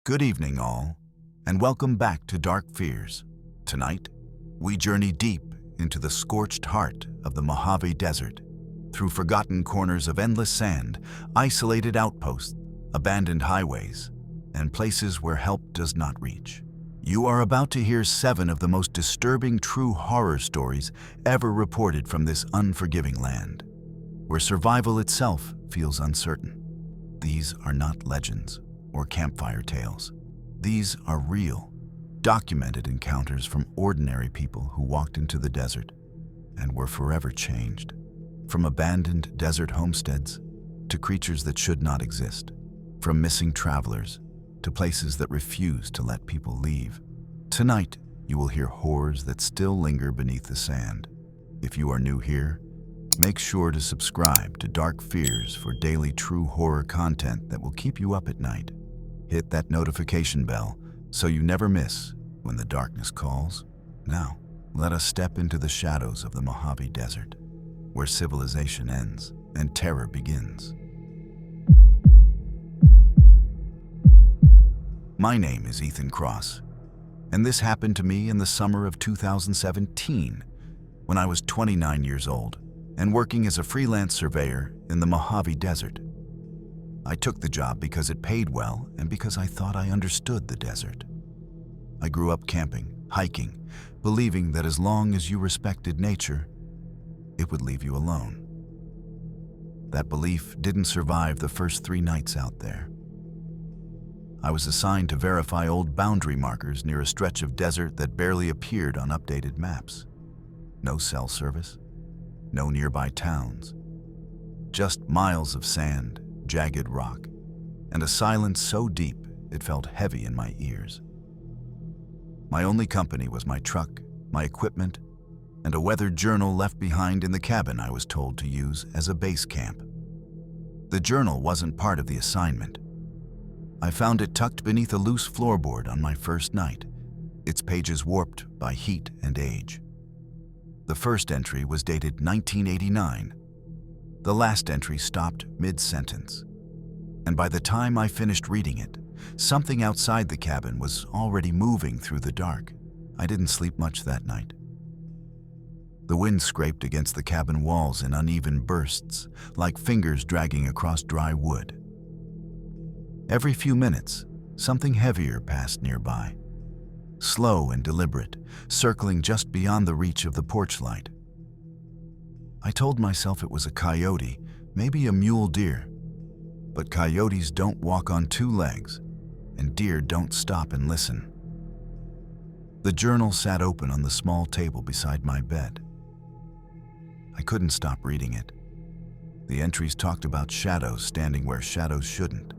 Good evening, all, and welcome back to Dark Fears. Tonight, we journey deep into the scorched heart of the Mojave Desert, through forgotten corners of endless sand, isolated outposts, abandoned highways, and places where help does not reach. You are about to hear 7 of the most disturbing true horror stories ever reported from this unforgiving land, where survival itself feels uncertain. These are not legends or campfire tales. These are real, documented encounters from ordinary people who walked into the desert and were forever changed. From abandoned desert homesteads to creatures that should not exist. From missing travelers to places that refuse to let people leave. Tonight, you will hear horrors that still linger beneath the sand. If you are new here, make sure to subscribe to Dark Fears for daily true horror content that will keep you up at night. Hit that notification bell so you never miss when the darkness calls. Now, let us step into the shadows of the Mojave Desert, where civilization ends and terror begins. My name is Ethan Cross, and this happened to me in the summer of 2017, when I was 29 years old and working as a freelance surveyor in the Mojave Desert. I took the job because it paid well and because I thought I understood the desert. I grew up camping, hiking, believing that as long as you respected nature, it would leave you alone. That belief didn't survive the first 3 nights out there. I was assigned to verify old boundary markers near a stretch of desert that barely appeared on updated maps. No cell service, no nearby towns, just miles of sand, jagged rock, and a silence so deep it felt heavy in my ears. My only company was my truck, my equipment, and a weathered journal left behind in the cabin I was told to use as a base camp. The journal wasn't part of the assignment. I found it tucked beneath a loose floorboard on my first night, its pages warped by heat and age. The first entry was dated 1989. The last entry stopped mid-sentence, and by the time I finished reading it, something outside the cabin was already moving through the dark. I didn't sleep much that night. The wind scraped against the cabin walls in uneven bursts, like fingers dragging across dry wood. Every few minutes, something heavier passed nearby, slow and deliberate, circling just beyond the reach of the porch light. I told myself it was a coyote, maybe a mule deer. But coyotes don't walk on 2 legs, and deer don't stop and listen. The journal sat open on the small table beside my bed. I couldn't stop reading it. The entries talked about shadows standing where shadows shouldn't,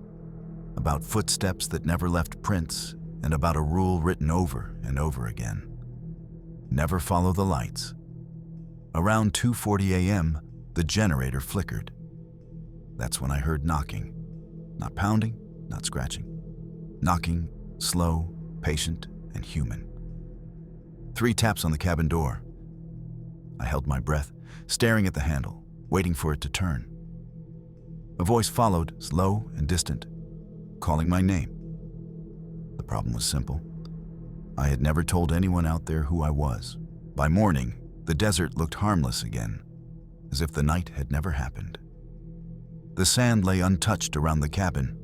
about footsteps that never left prints, and about a rule written over and over again. Never follow the lights. Around 2:40 a.m., the generator flickered. That's when I heard knocking. Not pounding, not scratching. Knocking, slow, patient, and human. 3 taps on the cabin door. I held my breath, staring at the handle, waiting for it to turn. A voice followed, slow and distant, calling my name. The problem was simple. I had never told anyone out there who I was. By morning, the desert looked harmless again, as if the night had never happened. The sand lay untouched around the cabin.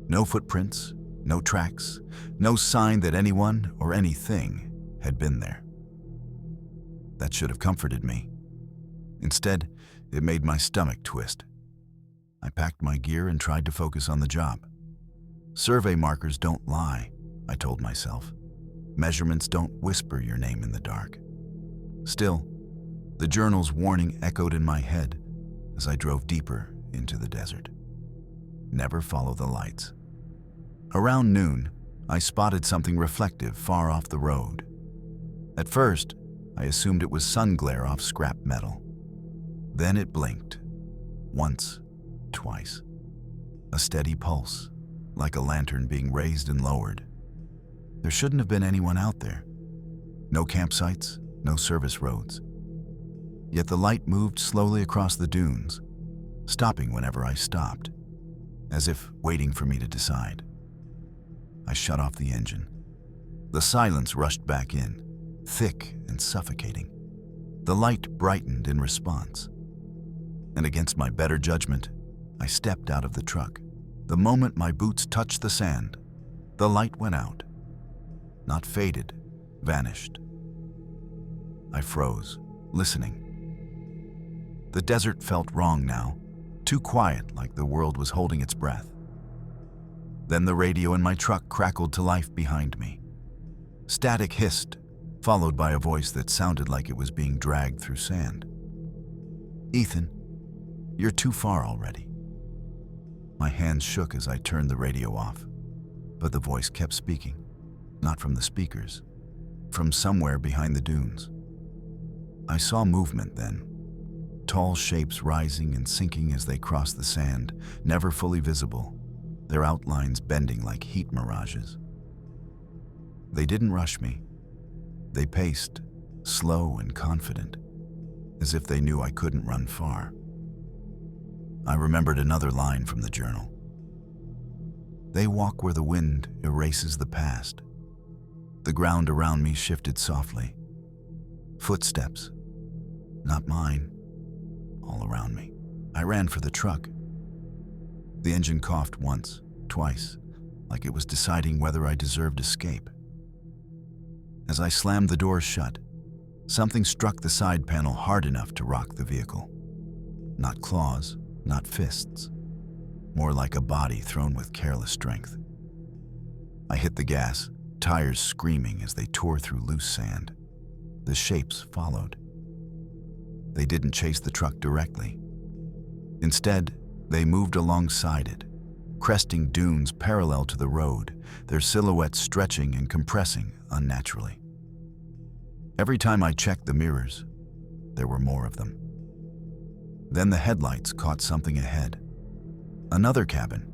No footprints, no tracks, no sign that anyone or anything had been there. That should have comforted me. Instead, it made my stomach twist. I packed my gear and tried to focus on the job. Survey markers don't lie, I told myself. Measurements don't whisper your name in the dark. Still, the journal's warning echoed in my head as I drove deeper into the desert. Never follow the lights. Around noon, I spotted something reflective far off the road. At first, I assumed it was sun glare off scrap metal. Then it blinked. Once, twice. A steady pulse, like a lantern being raised and lowered. There shouldn't have been anyone out there. No campsites, no service roads. Yet the light moved slowly across the dunes, stopping whenever I stopped, as if waiting for me to decide. I shut off the engine. The silence rushed back in, thick and suffocating. The light brightened in response. And against my better judgment, I stepped out of the truck. The moment my boots touched the sand, the light went out. Not faded, vanished. I froze, listening. The desert felt wrong now, too quiet, like the world was holding its breath. Then the radio in my truck crackled to life behind me. Static hissed, followed by a voice that sounded like it was being dragged through sand. "Ethan, you're too far already." My hands shook as I turned the radio off, but the voice kept speaking, not from the speakers, from somewhere behind the dunes. I saw movement then, tall shapes rising and sinking as they crossed the sand, never fully visible, their outlines bending like heat mirages. They didn't rush me. They paced, slow and confident, as if they knew I couldn't run far. I remembered another line from the journal. "They walk where the wind erases the past." The ground around me shifted softly. Footsteps, not mine, all around me. I ran for the truck. The engine coughed once, twice, like it was deciding whether I deserved escape. As I slammed the doors shut, something struck the side panel hard enough to rock the vehicle. Not claws, not fists, more like a body thrown with careless strength. I hit the gas, tires screaming as they tore through loose sand. The shapes followed. They didn't chase the truck directly. Instead, they moved alongside it, cresting dunes parallel to the road, their silhouettes stretching and compressing unnaturally. Every time I checked the mirrors, there were more of them. Then the headlights caught something ahead. Another cabin.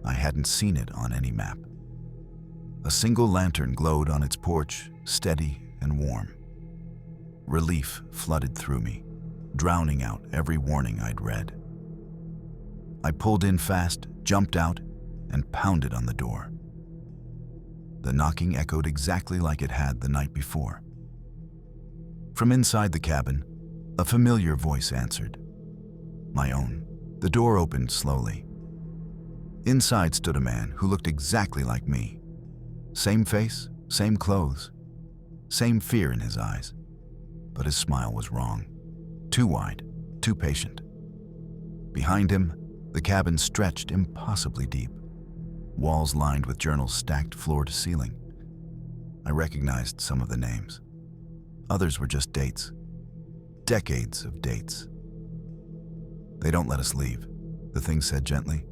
I hadn't seen it on any map. A single lantern glowed on its porch, steady and warm. Relief flooded through me, drowning out every warning I'd read. I pulled in fast, jumped out, and pounded on the door. The knocking echoed exactly like it had the night before. From inside the cabin, a familiar voice answered. My own. The door opened slowly. Inside stood a man who looked exactly like me. Same face, same clothes, same fear in his eyes. But his smile was wrong. Too wide, too patient. Behind him, the cabin stretched impossibly deep. Walls lined with journals stacked floor to ceiling. I recognized some of the names. Others were just dates. Decades of dates. "They don't let us leave," the thing said gently.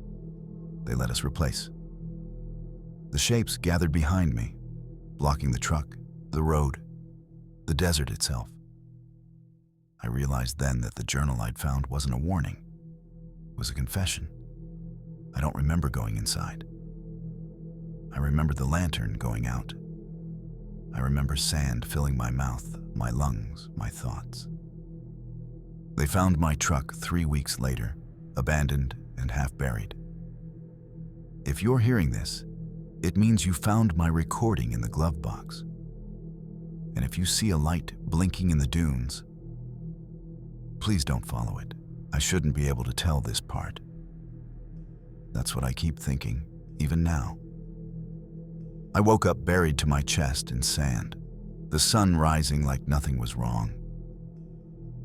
"They let us replace." The shapes gathered behind me, blocking the truck, the road, the desert itself. I realized then that the journal I'd found wasn't a warning. It was a confession. I don't remember going inside. I remember the lantern going out. I remember sand filling my mouth, my lungs, my thoughts. They found my truck 3 weeks later, abandoned and half buried. If you're hearing this, it means you found my recording in the glove box. And if you see a light blinking in the dunes, please don't follow it. I shouldn't be able to tell this part. That's what I keep thinking, even now. I woke up buried to my chest in sand, the sun rising like nothing was wrong.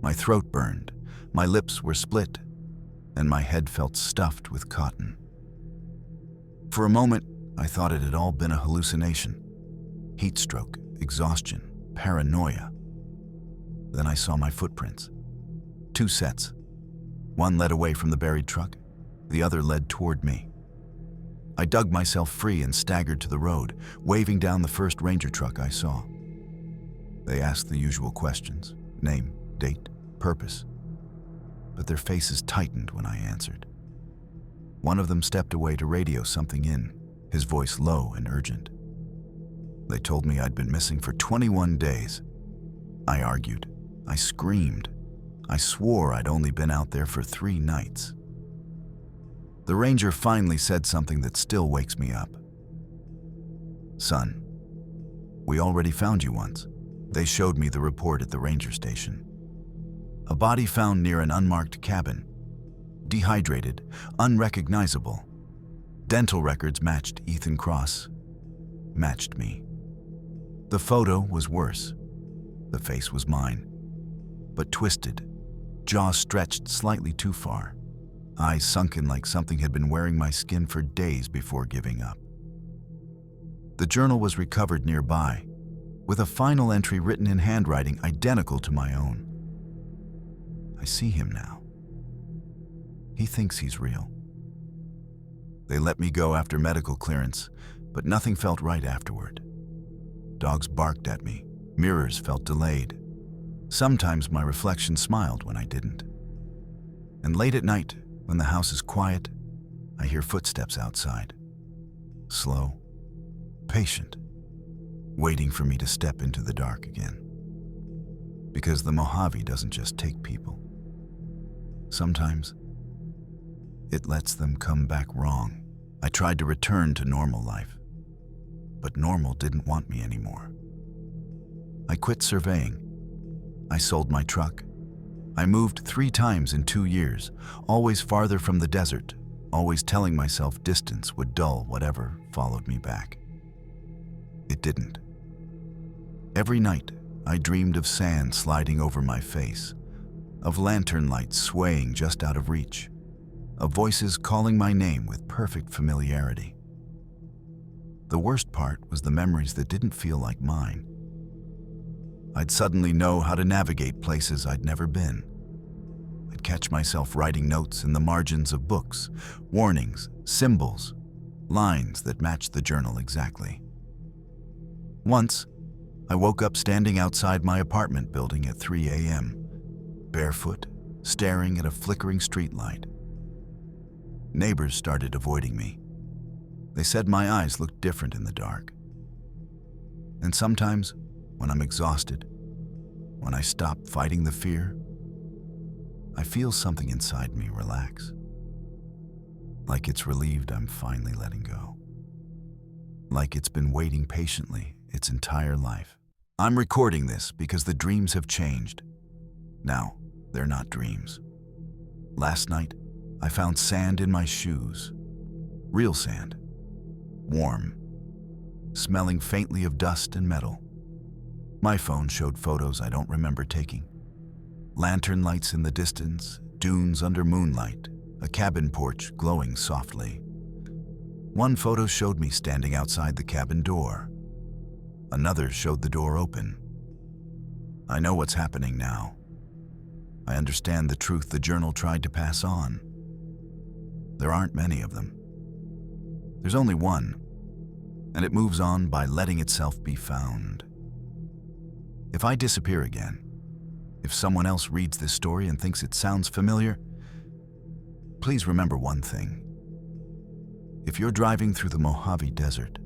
My throat burned, my lips were split, and my head felt stuffed with cotton. For a moment, I thought it had all been a hallucination. Heat stroke, exhaustion, paranoia. Then I saw my footprints. 2 sets. One led away from the buried truck, the other led toward me. I dug myself free and staggered to the road, waving down the first ranger truck I saw. They asked the usual questions: name, date, purpose. But their faces tightened when I answered. One of them stepped away to radio something in, his voice low and urgent. They told me I'd been missing for 21 days. I argued. I screamed. I swore I'd only been out there for 3 nights. The ranger finally said something that still wakes me up. "Son, we already found you once." They showed me the report at the ranger station. A body found near an unmarked cabin. Dehydrated, unrecognizable. Dental records matched Ethan Cross. Matched me. The photo was worse. The face was mine, but twisted, jaw stretched slightly too far, eyes sunken like something had been wearing my skin for days before giving up. The journal was recovered nearby, with a final entry written in handwriting identical to my own. I see him now. He thinks he's real. They let me go after medical clearance, but nothing felt right afterward. Dogs barked at me. Mirrors felt delayed. Sometimes my reflection smiled when I didn't. And late at night, when the house is quiet, I hear footsteps outside. Slow, patient, waiting for me to step into the dark again. Because the Mojave doesn't just take people. Sometimes, it lets them come back wrong. I tried to return to normal life, but normal didn't want me anymore. I quit surveying. I sold my truck. I moved 3 times in 2 years, always farther from the desert, always telling myself distance would dull whatever followed me back. It didn't. Every night, I dreamed of sand sliding over my face, of lantern lights swaying just out of reach, of voices calling my name with perfect familiarity. The worst part was the memories that didn't feel like mine. I'd suddenly know how to navigate places I'd never been. I'd catch myself writing notes in the margins of books, warnings, symbols, lines that matched the journal exactly. Once, I woke up standing outside my apartment building at 3 a.m., barefoot, staring at a flickering streetlight. Neighbors started avoiding me. They said my eyes looked different in the dark. And sometimes, when I'm exhausted, when I stop fighting the fear, I feel something inside me relax. Like it's relieved I'm finally letting go. Like it's been waiting patiently its entire life. I'm recording this because the dreams have changed. Now, they're not dreams. Last night, I found sand in my shoes. Real sand. Warm. Smelling faintly of dust and metal. My phone showed photos I don't remember taking. Lantern lights in the distance, dunes under moonlight, a cabin porch glowing softly. One photo showed me standing outside the cabin door. Another showed the door open. I know what's happening now. I understand the truth the journal tried to pass on. There aren't many of them. There's only one, and it moves on by letting itself be found. If I disappear again, if someone else reads this story and thinks it sounds familiar, please remember one thing. If you're driving through the Mojave Desert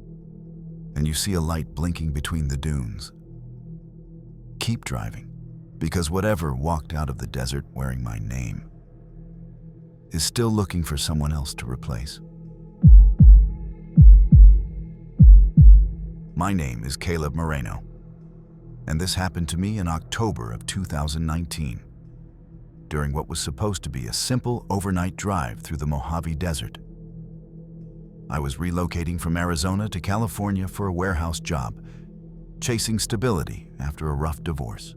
and you see a light blinking between the dunes, keep driving, because whatever walked out of the desert wearing my name is still looking for someone else to replace. My name is Caleb Moreno, and this happened to me in October of 2019, during what was supposed to be a simple overnight drive through the Mojave Desert. I was relocating from Arizona to California for a warehouse job, chasing stability after a rough divorce.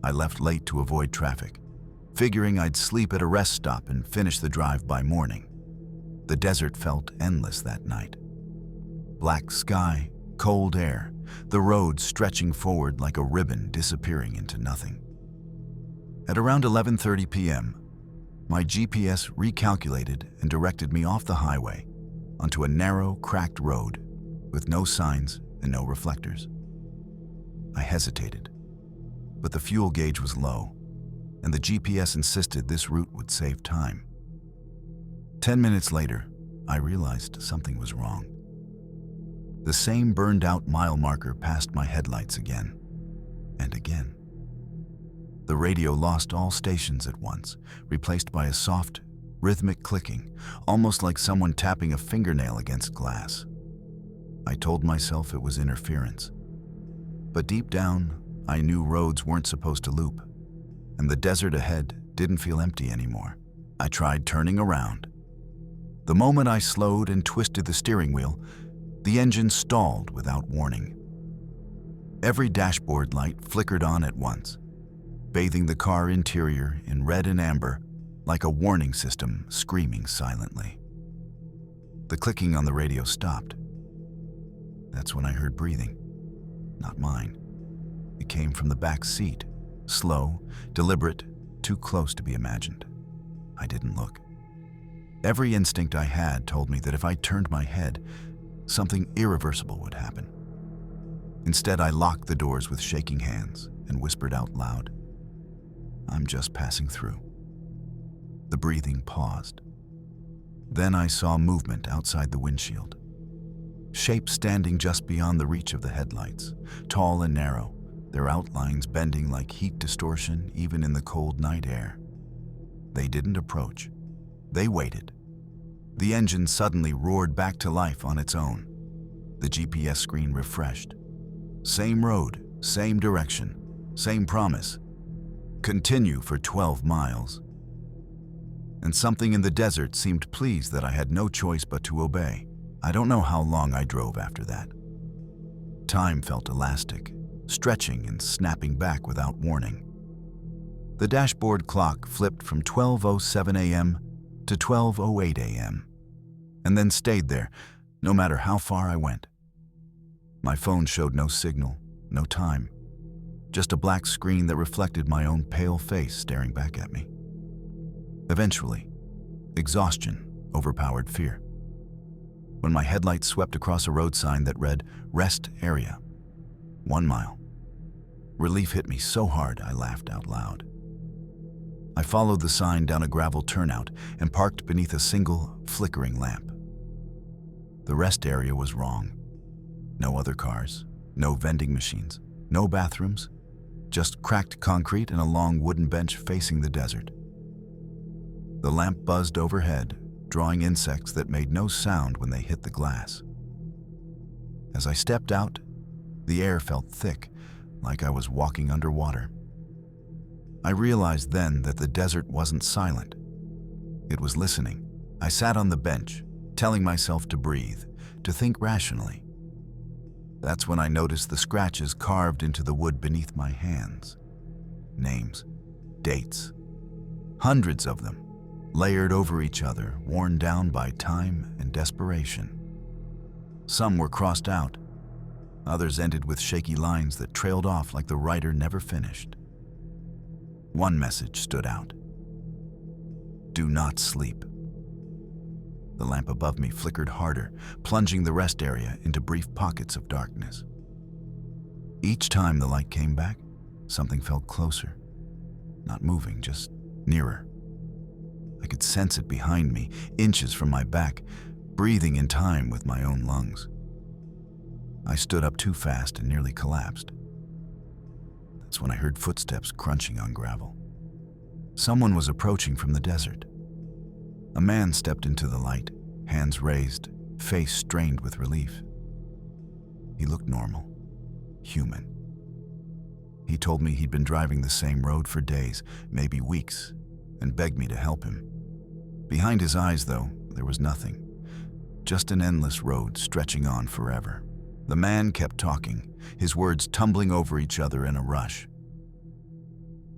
I left late to avoid traffic, figuring I'd sleep at a rest stop and finish the drive by morning. The desert felt endless that night. Black sky, cold air, the road stretching forward like a ribbon disappearing into nothing. At around 11:30 p.m., my GPS recalculated and directed me off the highway onto a narrow, cracked road with no signs and no reflectors. I hesitated, but the fuel gauge was low, and the GPS insisted this route would save time. 10 minutes later, I realized something was wrong. The same burned-out mile marker passed my headlights again and again. The radio lost all stations at once, replaced by a soft, rhythmic clicking, almost like someone tapping a fingernail against glass. I told myself it was interference. But deep down, I knew roads weren't supposed to loop, and the desert ahead didn't feel empty anymore. I tried turning around. The moment I slowed and twisted the steering wheel, the engine stalled without warning. Every dashboard light flickered on at once, bathing the car interior in red and amber like a warning system screaming silently. The clicking on the radio stopped. That's when I heard breathing. Not mine. It came from the back seat, slow, deliberate, too close to be imagined. I didn't look. Every instinct I had told me that if I turned my head, something irreversible would happen. Instead, I locked the doors with shaking hands and whispered out loud, "I'm just passing through." The breathing paused. Then I saw movement outside the windshield. Shapes standing just beyond the reach of the headlights, tall and narrow, their outlines bending like heat distortion even in the cold night air. They didn't approach. They waited. The engine suddenly roared back to life on its own. The GPS screen refreshed. Same road, same direction, same promise. Continue for 12 miles. And something in the desert seemed pleased that I had no choice but to obey. I don't know how long I drove after that. Time felt elastic, stretching and snapping back without warning. The dashboard clock flipped from 12:07 a.m. to 12:08 a.m., and then stayed there, no matter how far I went. My phone showed no signal, no time, just a black screen that reflected my own pale face staring back at me. Eventually, exhaustion overpowered fear. When my headlights swept across a road sign that read, "Rest Area, 1 mile," relief hit me so hard I laughed out loud. I followed the sign down a gravel turnout and parked beneath a single, flickering lamp. The rest area was wrong. No other cars, no vending machines, no bathrooms, just cracked concrete and a long wooden bench facing the desert. The lamp buzzed overhead, drawing insects that made no sound when they hit the glass. As I stepped out, the air felt thick, like I was walking underwater. I realized then that the desert wasn't silent. It was listening. I sat on the bench, telling myself to breathe, to think rationally. That's when I noticed the scratches carved into the wood beneath my hands. Names, dates, hundreds of them, layered over each other, worn down by time and desperation. Some were crossed out. Others ended with shaky lines that trailed off like the writer never finished. One message stood out. "Do not sleep." The lamp above me flickered harder, plunging the rest area into brief pockets of darkness. Each time the light came back, something felt closer. Not moving, just nearer. I could sense it behind me, inches from my back, breathing in time with my own lungs. I stood up too fast and nearly collapsed. That's when I heard footsteps crunching on gravel. Someone was approaching from the desert. A man stepped into the light, hands raised, face strained with relief. He looked normal, human. He told me he'd been driving the same road for days, maybe weeks, and begged me to help him. Behind his eyes, though, there was nothing, just an endless road stretching on forever. The man kept talking, his words tumbling over each other in a rush.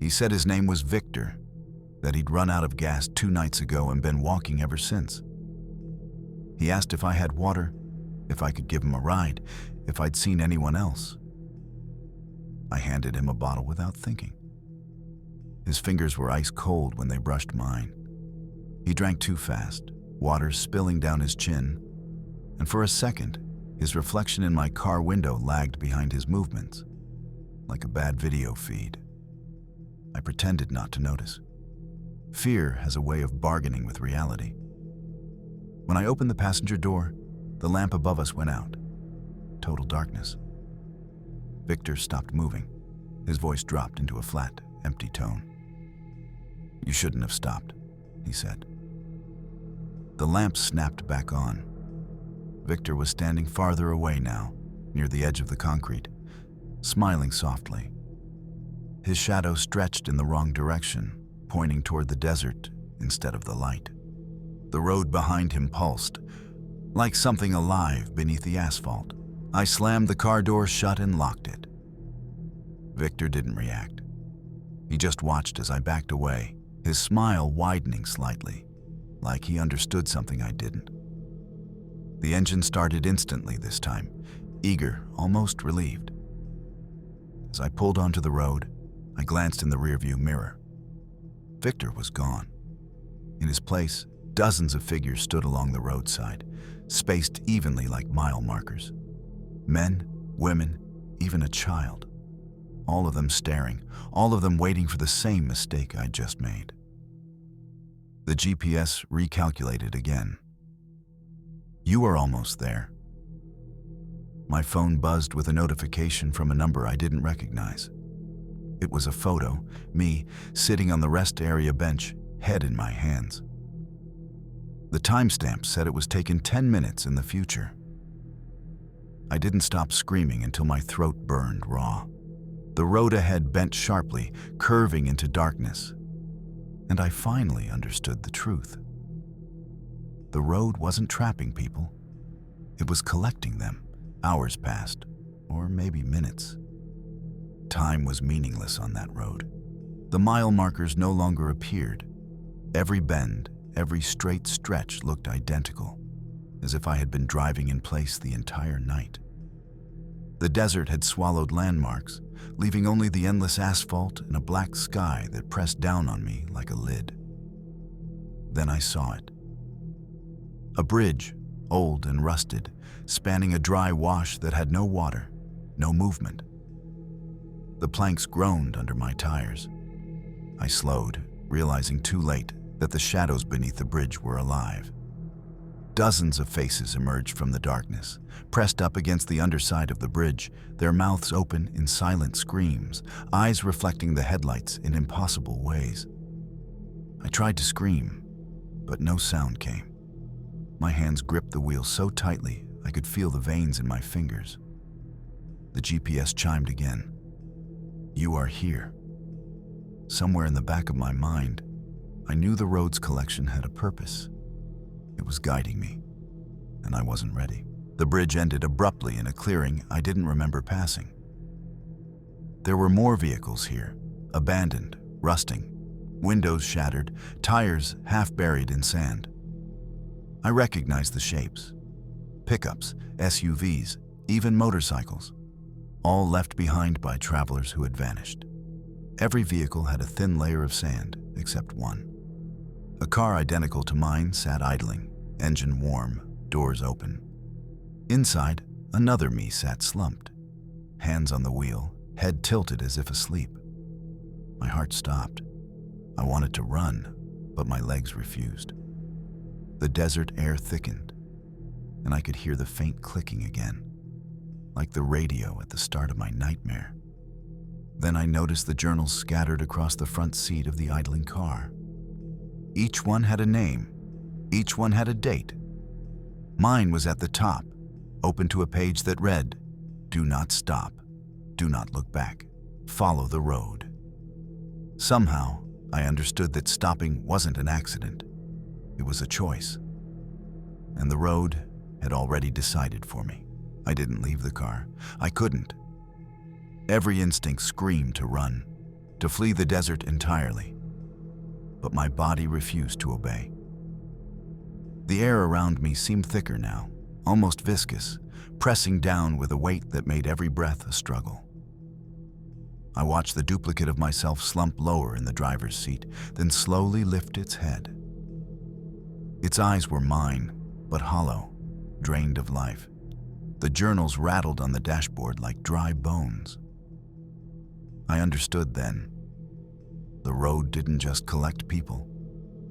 He said his name was Victor, that he'd run out of gas 2 nights ago and been walking ever since. He asked if I had water, if I could give him a ride, if I'd seen anyone else. I handed him a bottle without thinking. His fingers were ice cold when they brushed mine. He drank too fast, water spilling down his chin, and for a second, his reflection in my car window lagged behind his movements, like a bad video feed. I pretended not to notice. Fear has a way of bargaining with reality. When I opened the passenger door, the lamp above us went out. Total darkness. Victor stopped moving. His voice dropped into a flat, empty tone. "You shouldn't have stopped," he said. The lamp snapped back on. Victor was standing farther away now, near the edge of the concrete, smiling softly. His shadow stretched in the wrong direction, pointing toward the desert instead of the light. The road behind him pulsed, like something alive beneath the asphalt. I slammed the car door shut and locked it. Victor didn't react. He just watched as I backed away, his smile widening slightly, like he understood something I didn't. The engine started instantly this time, eager, almost relieved. As I pulled onto the road, I glanced in the rearview mirror. Victor was gone. In his place, dozens of figures stood along the roadside, spaced evenly like mile markers. Men, women, even a child. All of them staring, all of them waiting for the same mistake I'd just made. The GPS recalculated again. "You are almost there." My phone buzzed with a notification from a number I didn't recognize. It was a photo, me sitting on the rest area bench, head in my hands. The timestamp said it was taken 10 minutes in the future. I didn't stop screaming until my throat burned raw. The road ahead bent sharply, curving into darkness, and I finally understood the truth. The road wasn't trapping people. It was collecting them. Hours passed, or maybe minutes. Time was meaningless on that road. The mile markers no longer appeared. Every bend, every straight stretch looked identical, as if I had been driving in place the entire night. The desert had swallowed landmarks, leaving only the endless asphalt and a black sky that pressed down on me like a lid. Then I saw it. A bridge, old and rusted, spanning a dry wash that had no water, no movement. The planks groaned under my tires. I slowed, realizing too late that the shadows beneath the bridge were alive. Dozens of faces emerged from the darkness, pressed up against the underside of the bridge, their mouths open in silent screams, eyes reflecting the headlights in impossible ways. I tried to scream, but no sound came. My hands gripped the wheel so tightly I could feel the veins in my fingers. The GPS chimed again. "You are here." Somewhere in the back of my mind, I knew the road's collection had a purpose. It was guiding me, and I wasn't ready. The bridge ended abruptly in a clearing I didn't remember passing. There were more vehicles here, abandoned, rusting, windows shattered, tires half buried in sand. I recognized the shapes. Pickups, SUVs, even motorcycles, all left behind by travelers who had vanished. Every vehicle had a thin layer of sand, except one. A car identical to mine sat idling, engine warm, doors open. Inside, another me sat slumped, hands on the wheel, head tilted as if asleep. My heart stopped. I wanted to run, but my legs refused. The desert air thickened, and I could hear the faint clicking again, like the radio at the start of my nightmare. Then I noticed the journals scattered across the front seat of the idling car. Each one had a name. Each one had a date. Mine was at the top, open to a page that read, "Do not stop. Do not look back. Follow the road." Somehow, I understood that stopping wasn't an accident. It was a choice. And the road had already decided for me. I didn't leave the car. I couldn't. Every instinct screamed to run, to flee the desert entirely. But my body refused to obey. The air around me seemed thicker now, almost viscous, pressing down with a weight that made every breath a struggle. I watched the duplicate of myself slump lower in the driver's seat, then slowly lift its head. Its eyes were mine, but hollow, drained of life. The journals rattled on the dashboard like dry bones. I understood then. The road didn't just collect people.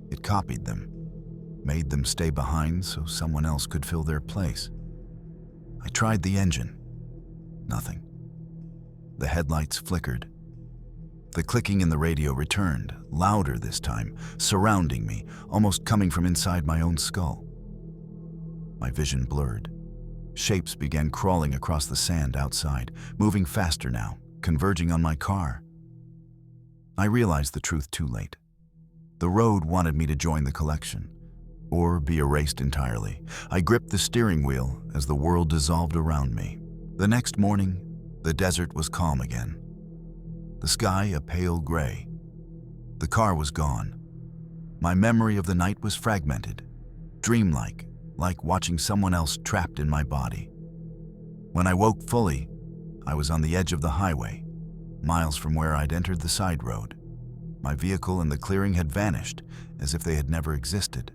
It copied them, made them stay behind so someone else could fill their place. I tried the engine. Nothing. The headlights flickered. The clicking in the radio returned, louder this time, surrounding me, almost coming from inside my own skull. My vision blurred. Shapes began crawling across the sand outside, moving faster now, converging on my car. I realized the truth too late. The road wanted me to join the collection, or be erased entirely. I gripped the steering wheel as the world dissolved around me. The next morning, the desert was calm again. The sky a pale gray. The car was gone. My memory of the night was fragmented, dreamlike, like watching someone else trapped in my body. When I woke fully, I was on the edge of the highway, miles from where I'd entered the side road. My vehicle and the clearing had vanished, as if they had never existed.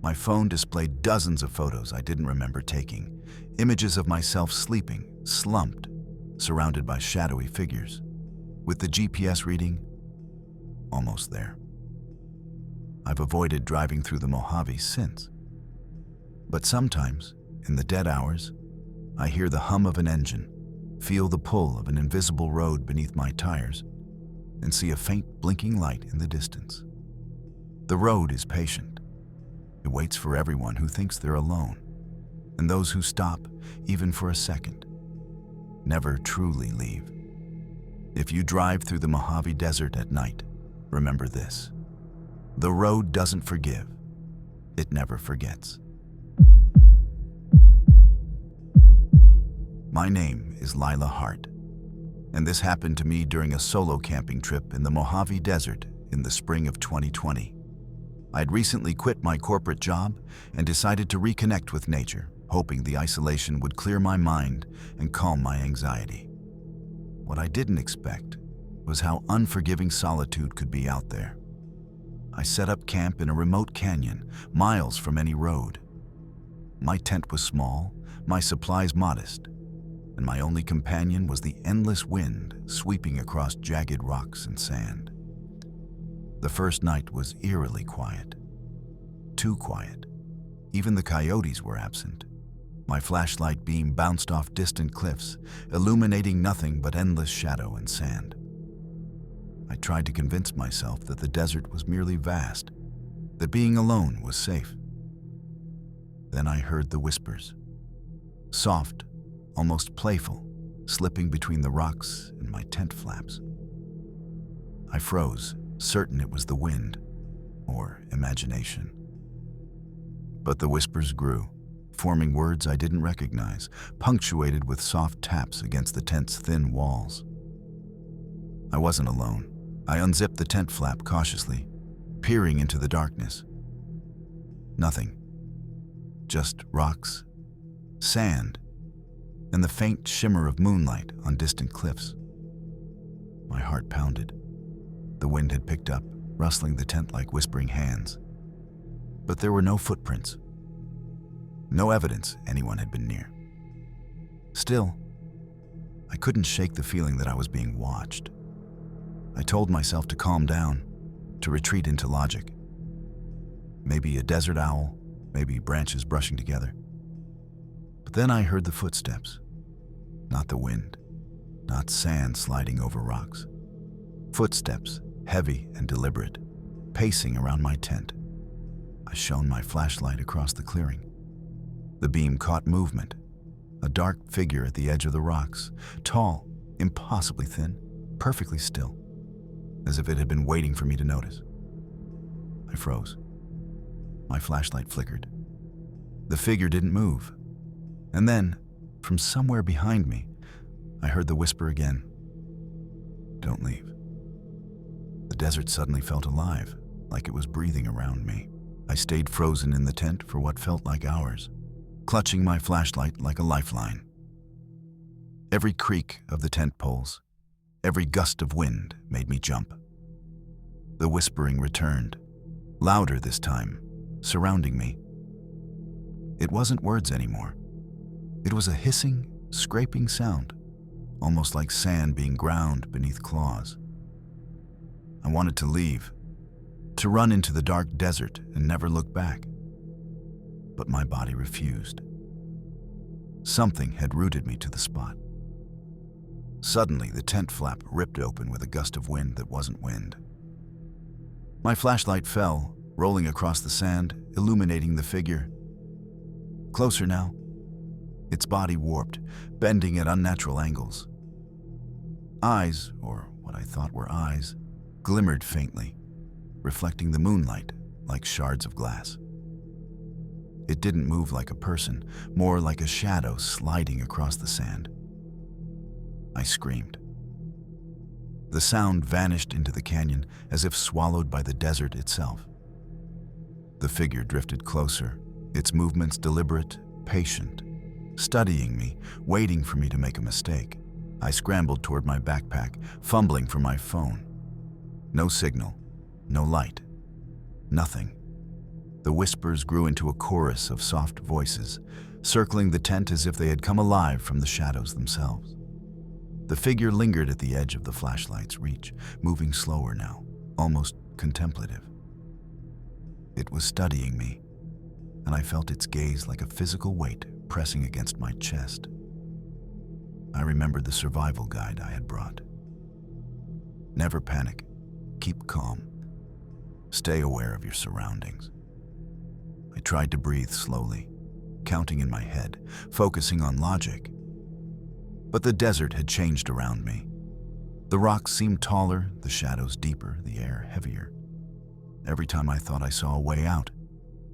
My phone displayed dozens of photos I didn't remember taking, images of myself sleeping, slumped, surrounded by shadowy figures. With the GPS reading, almost there. I've avoided driving through the Mojave since. But sometimes, in the dead hours, I hear the hum of an engine, feel the pull of an invisible road beneath my tires, and see a faint blinking light in the distance. The road is patient. It waits for everyone who thinks they're alone, and those who stop, even for a second, never truly leave. If you drive through the Mojave Desert at night, remember this: the road doesn't forgive. It never forgets. My name is Lila Hart, and this happened to me during a solo camping trip in the Mojave Desert in the spring of 2020. I'd recently quit my corporate job and decided to reconnect with nature, hoping the isolation would clear my mind and calm my anxiety. What I didn't expect was how unforgiving solitude could be out there. I set up camp in a remote canyon, miles from any road. My tent was small, my supplies modest, and my only companion was the endless wind sweeping across jagged rocks and sand. The first night was eerily quiet. Too quiet. Even the coyotes were absent. My flashlight beam bounced off distant cliffs, illuminating nothing but endless shadow and sand. I tried to convince myself that the desert was merely vast, that being alone was safe. Then I heard the whispers. Soft, almost playful, slipping between the rocks and my tent flaps. I froze, certain it was the wind or imagination. But the whispers grew, forming words I didn't recognize, punctuated with soft taps against the tent's thin walls. I wasn't alone. I unzipped the tent flap cautiously, peering into the darkness. Nothing. Just rocks, sand, and the faint shimmer of moonlight on distant cliffs. My heart pounded. The wind had picked up, rustling the tent like whispering hands. But there were no footprints. No evidence anyone had been near. Still, I couldn't shake the feeling that I was being watched. I told myself to calm down, to retreat into logic. Maybe a desert owl, maybe branches brushing together. But then I heard the footsteps. Not the wind, not sand sliding over rocks. Footsteps, heavy and deliberate, pacing around my tent. I shone my flashlight across the clearing. The beam caught movement, a dark figure at the edge of the rocks, tall, impossibly thin, perfectly still, as if it had been waiting for me to notice. I froze. My flashlight flickered. The figure didn't move. And then, from somewhere behind me, I heard the whisper again. Don't leave. The desert suddenly felt alive, like it was breathing around me. I stayed frozen in the tent for what felt like hours, clutching my flashlight like a lifeline. Every creak of the tent poles, every gust of wind made me jump. The whispering returned, louder this time, surrounding me. It wasn't words anymore. It was a hissing, scraping sound, almost like sand being ground beneath claws. I wanted to leave, to run into the dark desert and never look back. But my body refused. Something had rooted me to the spot. Suddenly, the tent flap ripped open with a gust of wind that wasn't wind. My flashlight fell, rolling across the sand, illuminating the figure. Closer now. its body warped, bending at unnatural angles. Eyes, or what I thought were eyes, glimmered faintly, reflecting the moonlight like shards of glass. It didn't move like a person, more like a shadow sliding across the sand. I screamed. The sound vanished into the canyon as if swallowed by the desert itself. The figure drifted closer, its movements deliberate, patient, studying me, waiting for me to make a mistake. I scrambled toward my backpack, fumbling for my phone. No signal, no light, nothing. The whispers grew into a chorus of soft voices, circling the tent as if they had come alive from the shadows themselves. The figure lingered at the edge of the flashlight's reach, moving slower now, almost contemplative. It was studying me, and I felt its gaze like a physical weight pressing against my chest. I remembered the survival guide I had brought. Never panic, keep calm, stay aware of your surroundings. I tried to breathe slowly, counting in my head, focusing on logic. But the desert had changed around me. The rocks seemed taller, the shadows deeper, the air heavier. Every time I thought I saw a way out,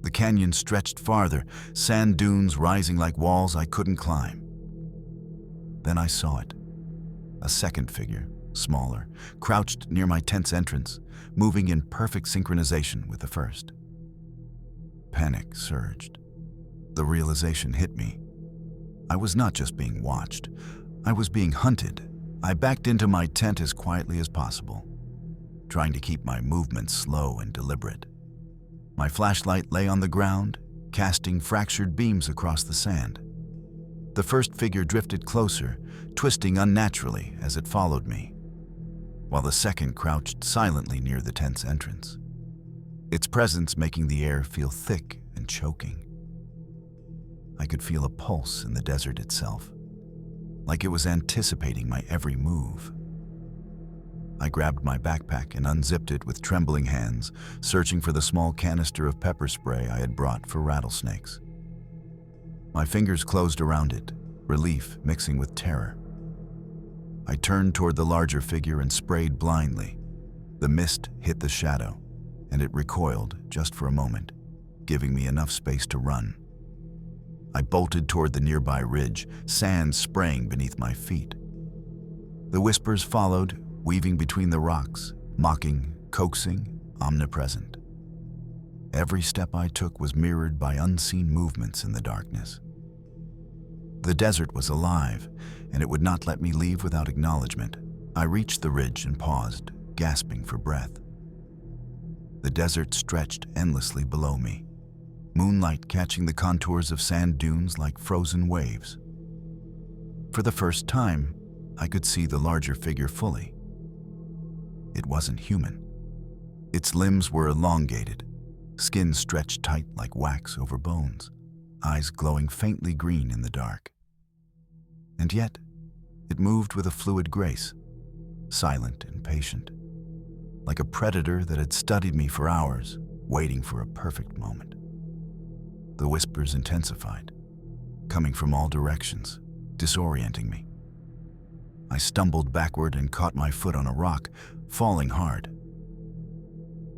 the canyon stretched farther, sand dunes rising like walls I couldn't climb. Then I saw it. A second figure, smaller, crouched near my tent's entrance, moving in perfect synchronization with the first. Panic surged. The realization hit me. I was not just being watched, I was being hunted. I backed into my tent as quietly as possible, trying to keep my movements slow and deliberate. My flashlight lay on the ground, casting fractured beams across the sand. The first figure drifted closer, twisting unnaturally as it followed me, while the second crouched silently near the tent's entrance, its presence making the air feel thick and choking. I could feel a pulse in the desert itself, like it was anticipating my every move. I grabbed my backpack and unzipped it with trembling hands, searching for the small canister of pepper spray I had brought for rattlesnakes. My fingers closed around it, relief mixing with terror. I turned toward the larger figure and sprayed blindly. The mist hit the shadow, and it recoiled just for a moment, giving me enough space to run. I bolted toward the nearby ridge, sand spraying beneath my feet. The whispers followed, weaving between the rocks, mocking, coaxing, omnipresent. Every step I took was mirrored by unseen movements in the darkness. The desert was alive, and it would not let me leave without acknowledgement. I reached the ridge and paused, gasping for breath. The desert stretched endlessly below me, moonlight catching the contours of sand dunes like frozen waves. For the first time, I could see the larger figure fully. It wasn't human. Its limbs were elongated, skin stretched tight like wax over bones, eyes glowing faintly green in the dark. And yet, it moved with a fluid grace, silent and patient, like a predator that had studied me for hours, waiting for a perfect moment. The whispers intensified, coming from all directions, disorienting me. I stumbled backward and caught my foot on a rock, falling hard.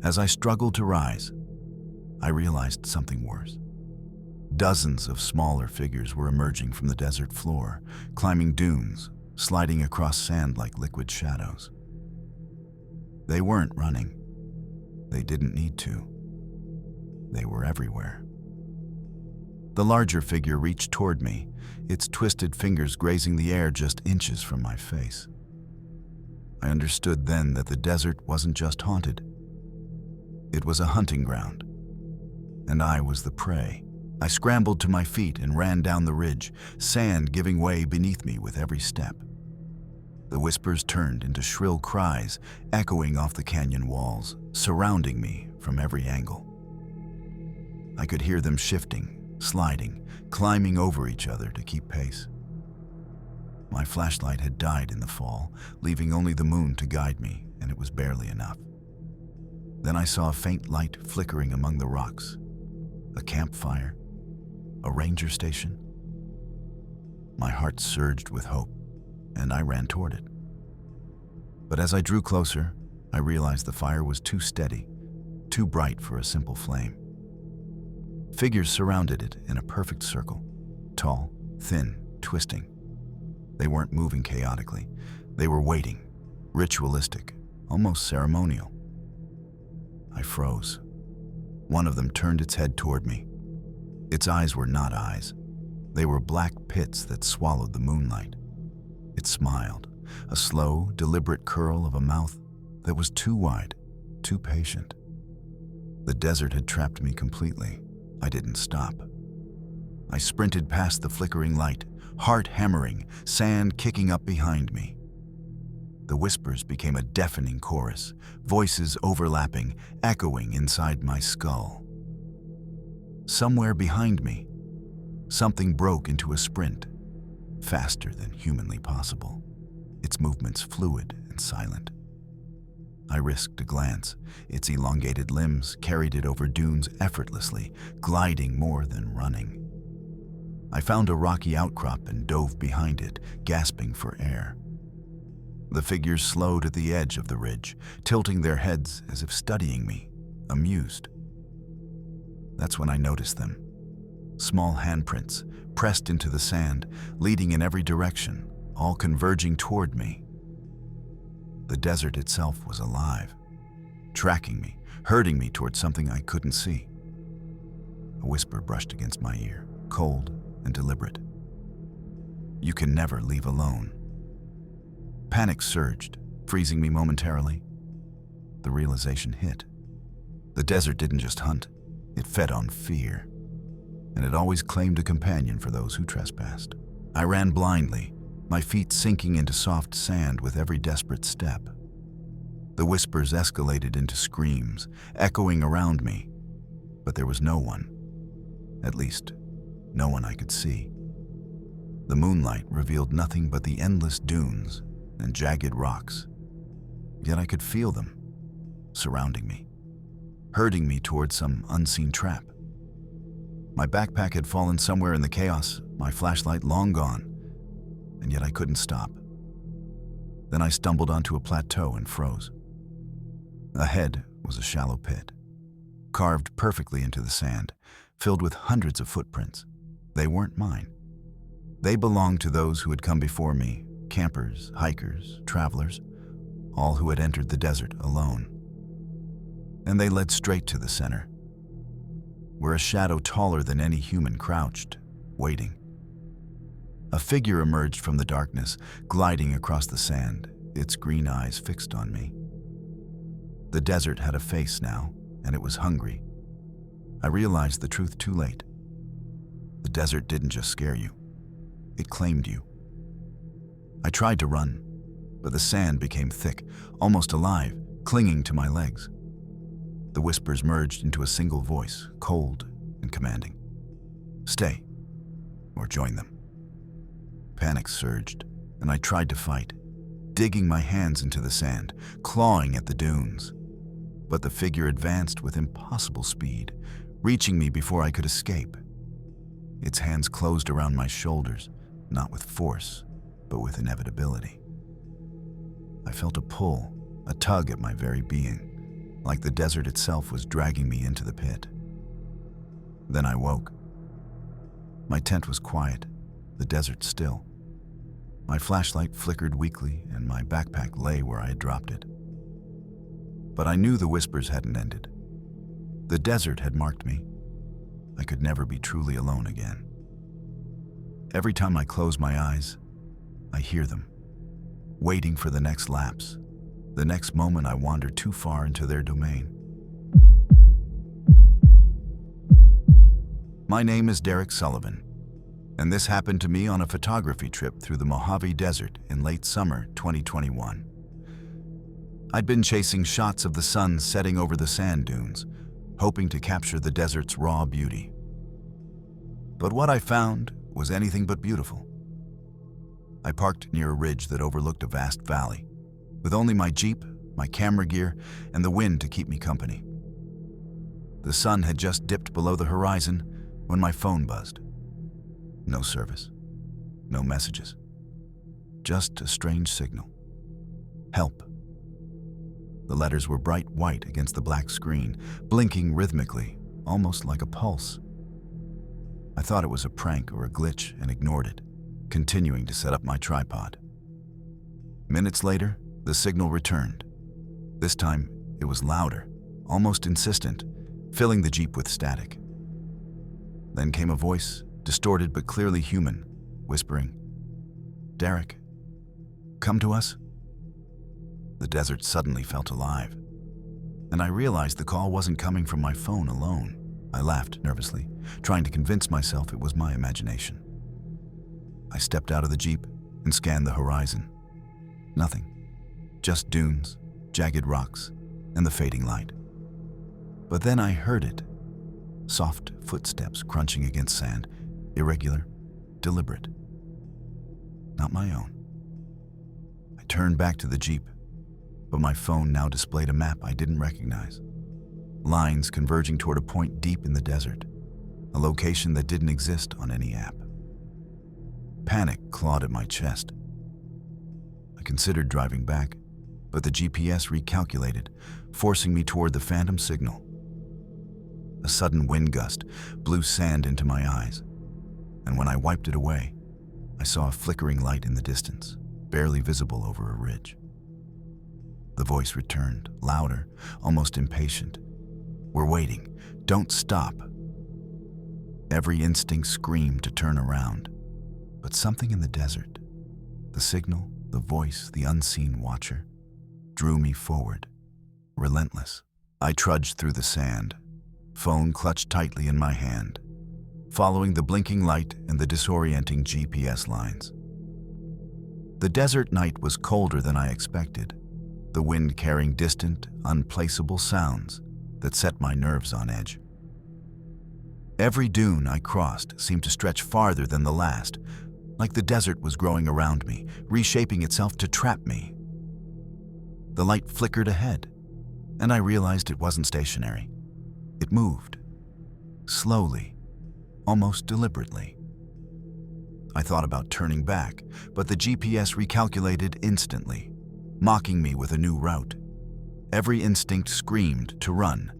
As I struggled to rise, I realized something worse. Dozens of smaller figures were emerging from the desert floor, climbing dunes, sliding across sand like liquid shadows. They weren't running. They didn't need to. They were everywhere. The larger figure reached toward me, its twisted fingers grazing the air just inches from my face. I understood then that the desert wasn't just haunted. It was a hunting ground, and I was the prey. I scrambled to my feet and ran down the ridge, sand giving way beneath me with every step. The whispers turned into shrill cries, echoing off the canyon walls, surrounding me from every angle. I could hear them shifting, sliding, climbing over each other to keep pace. My flashlight had died in the fall, leaving only the moon to guide me, and it was barely enough. Then I saw a faint light flickering among the rocks. A campfire? A ranger station? My heart surged with hope, and I ran toward it. But as I drew closer, I realized the fire was too steady, too bright for a simple flame. Figures surrounded it in a perfect circle, tall, thin, twisting. They weren't moving chaotically. They were waiting, ritualistic, almost ceremonial. I froze. One of them turned its head toward me. Its eyes were not eyes. They were black pits that swallowed the moonlight. It smiled, a slow, deliberate curl of a mouth that was too wide, too patient. The desert had trapped me completely. I didn't stop. I sprinted past the flickering light, heart hammering, sand kicking up behind me. The whispers became a deafening chorus, voices overlapping, echoing inside my skull. Somewhere behind me, something broke into a sprint, faster than humanly possible, its movements fluid and silent. I risked a glance. Its elongated limbs carried it over dunes effortlessly, gliding more than running. I found a rocky outcrop and dove behind it, gasping for air. The figures slowed at the edge of the ridge, tilting their heads as if studying me, amused. That's when I noticed them. Small handprints, pressed into the sand, leading in every direction, all converging toward me. The desert itself was alive, tracking me, herding me toward something I couldn't see. A whisper brushed against my ear, cold and deliberate. "You can never leave alone." Panic surged, freezing me momentarily. The realization hit. The desert didn't just hunt, it fed on fear, and it always claimed a companion for those who trespassed. I ran blindly, my feet sinking into soft sand with every desperate step. The whispers escalated into screams, echoing around me, but there was no one. At least, no one I could see. The moonlight revealed nothing but the endless dunes and jagged rocks, yet I could feel them, surrounding me, herding me toward some unseen trap. My backpack had fallen somewhere in the chaos, my flashlight long gone, and yet I couldn't stop. Then I stumbled onto a plateau and froze. Ahead was a shallow pit, carved perfectly into the sand, filled with hundreds of footprints. They weren't mine. They belonged to those who had come before me, campers, hikers, travelers, all who had entered the desert alone. And they led straight to the center, where a shadow taller than any human crouched, waiting. A figure emerged from the darkness, gliding across the sand, its green eyes fixed on me. The desert had a face now, and it was hungry. I realized the truth too late. The desert didn't just scare you, it claimed you. I tried to run, but the sand became thick, almost alive, clinging to my legs. The whispers merged into a single voice, cold and commanding. "Stay, or join them." Panic surged, and I tried to fight, digging my hands into the sand, clawing at the dunes. But the figure advanced with impossible speed, reaching me before I could escape. Its hands closed around my shoulders, not with force, but with inevitability. I felt a pull, a tug at my very being, like the desert itself was dragging me into the pit. Then I woke. My tent was quiet, the desert still. My flashlight flickered weakly, and my backpack lay where I had dropped it. But I knew the whispers hadn't ended. The desert had marked me. I could never be truly alone again. Every time I close my eyes, I hear them, waiting for the next lapse, the next moment I wander too far into their domain. My name is Derek Sullivan, and this happened to me on a photography trip through the Mojave Desert in late summer 2021. I'd been chasing shots of the sun setting over the sand dunes, hoping to capture the desert's raw beauty. But what I found was anything but beautiful. I parked near a ridge that overlooked a vast valley, with only my Jeep, my camera gear, and the wind to keep me company. The sun had just dipped below the horizon when my phone buzzed. No service. no messages. Just a strange signal. Help. The letters were bright white against the black screen, blinking rhythmically, almost like a pulse. I thought it was a prank or a glitch and ignored it, continuing to set up my tripod. Minutes later, the signal returned. This time, it was louder, almost insistent, filling the Jeep with static. Then came a voice, distorted but clearly human, whispering, "Derek, come to us?" The desert suddenly felt alive, and I realized the call wasn't coming from my phone alone. I laughed nervously, trying to convince myself it was my imagination. I stepped out of the Jeep and scanned the horizon. Nothing. Just dunes, jagged rocks, and the fading light. But then I heard it. Soft footsteps crunching against sand, irregular, deliberate. Not my own. I turned back to the Jeep, but my phone now displayed a map I didn't recognize. Lines converging toward a point deep in the desert, a location that didn't exist on any app. Panic clawed at my chest. I considered driving back, but the GPS recalculated, forcing me toward the phantom signal. A sudden wind gust blew sand into my eyes, and when I wiped it away, I saw a flickering light in the distance, barely visible over a ridge. The voice returned, louder, almost impatient. "We're waiting. Don't stop." Every instinct screamed to turn around, but something in the desert, the signal, the voice, the unseen watcher, drew me forward, relentless. I trudged through the sand, phone clutched tightly in my hand, following the blinking light and the disorienting GPS lines. The desert night was colder than I expected, the wind carrying distant, unplaceable sounds that set my nerves on edge. Every dune I crossed seemed to stretch farther than the last, like the desert was growing around me, reshaping itself to trap me. The light flickered ahead, and I realized it wasn't stationary. It moved, slowly, almost deliberately. I thought about turning back, but the GPS recalculated instantly, mocking me with a new route. Every instinct screamed to run,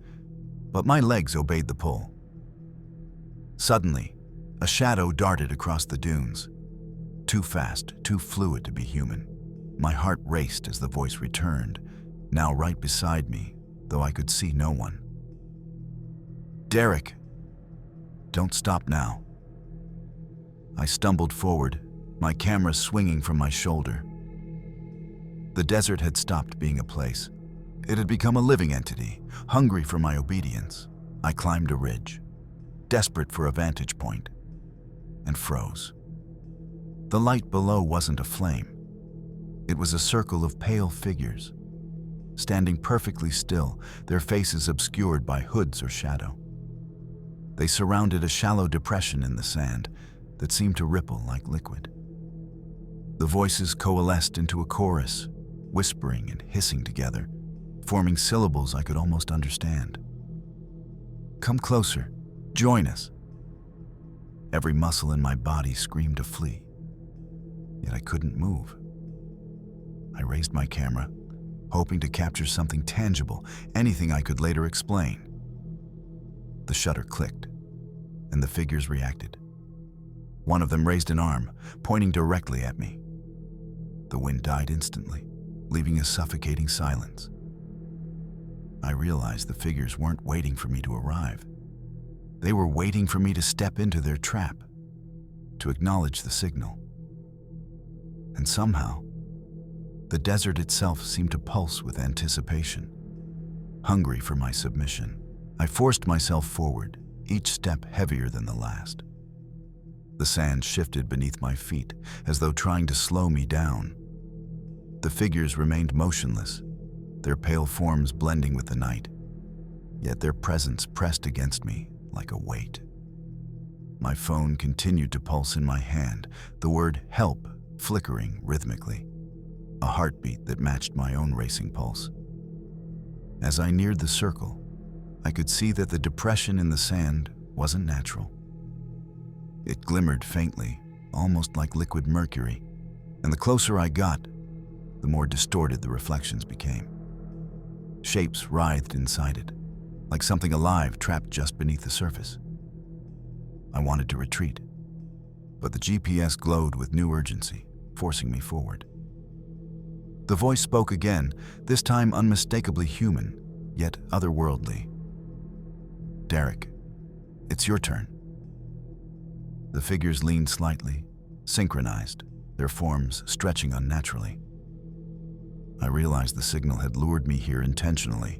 but my legs obeyed the pull. Suddenly, a shadow darted across the dunes. Too fast, too fluid to be human. My heart raced as the voice returned, now right beside me, though I could see no one. "Derek, don't stop now." I stumbled forward, my camera swinging from my shoulder. The desert had stopped being a place. It had become a living entity, hungry for my obedience. I climbed a ridge, desperate for a vantage point, and froze. The light below wasn't a flame. It was a circle of pale figures, standing perfectly still, their faces obscured by hoods or shadow. They surrounded a shallow depression in the sand that seemed to ripple like liquid. The voices coalesced into a chorus, whispering and hissing together, forming syllables I could almost understand. "Come closer. Join us." Every muscle in my body screamed to flee, yet I couldn't move. I raised my camera, hoping to capture something tangible, anything I could later explain. The shutter clicked, and the figures reacted. One of them raised an arm, pointing directly at me. The wind died instantly, leaving a suffocating silence. I realized the figures weren't waiting for me to arrive. They were waiting for me to step into their trap, to acknowledge the signal. And somehow, the desert itself seemed to pulse with anticipation, hungry for my submission. I forced myself forward, each step heavier than the last. The sand shifted beneath my feet, as though trying to slow me down. The figures remained motionless, their pale forms blending with the night, yet their presence pressed against me like a weight. My phone continued to pulse in my hand, the word "help" flickering rhythmically, a heartbeat that matched my own racing pulse. As I neared the circle, I could see that the depression in the sand wasn't natural. It glimmered faintly, almost like liquid mercury, and the closer I got, the more distorted the reflections became. Shapes writhed inside it, like something alive trapped just beneath the surface. I wanted to retreat, but the GPS glowed with new urgency, forcing me forward. The voice spoke again, this time unmistakably human, yet otherworldly. "Derek, it's your turn." The figures leaned slightly, synchronized, their forms stretching unnaturally. I realized the signal had lured me here intentionally,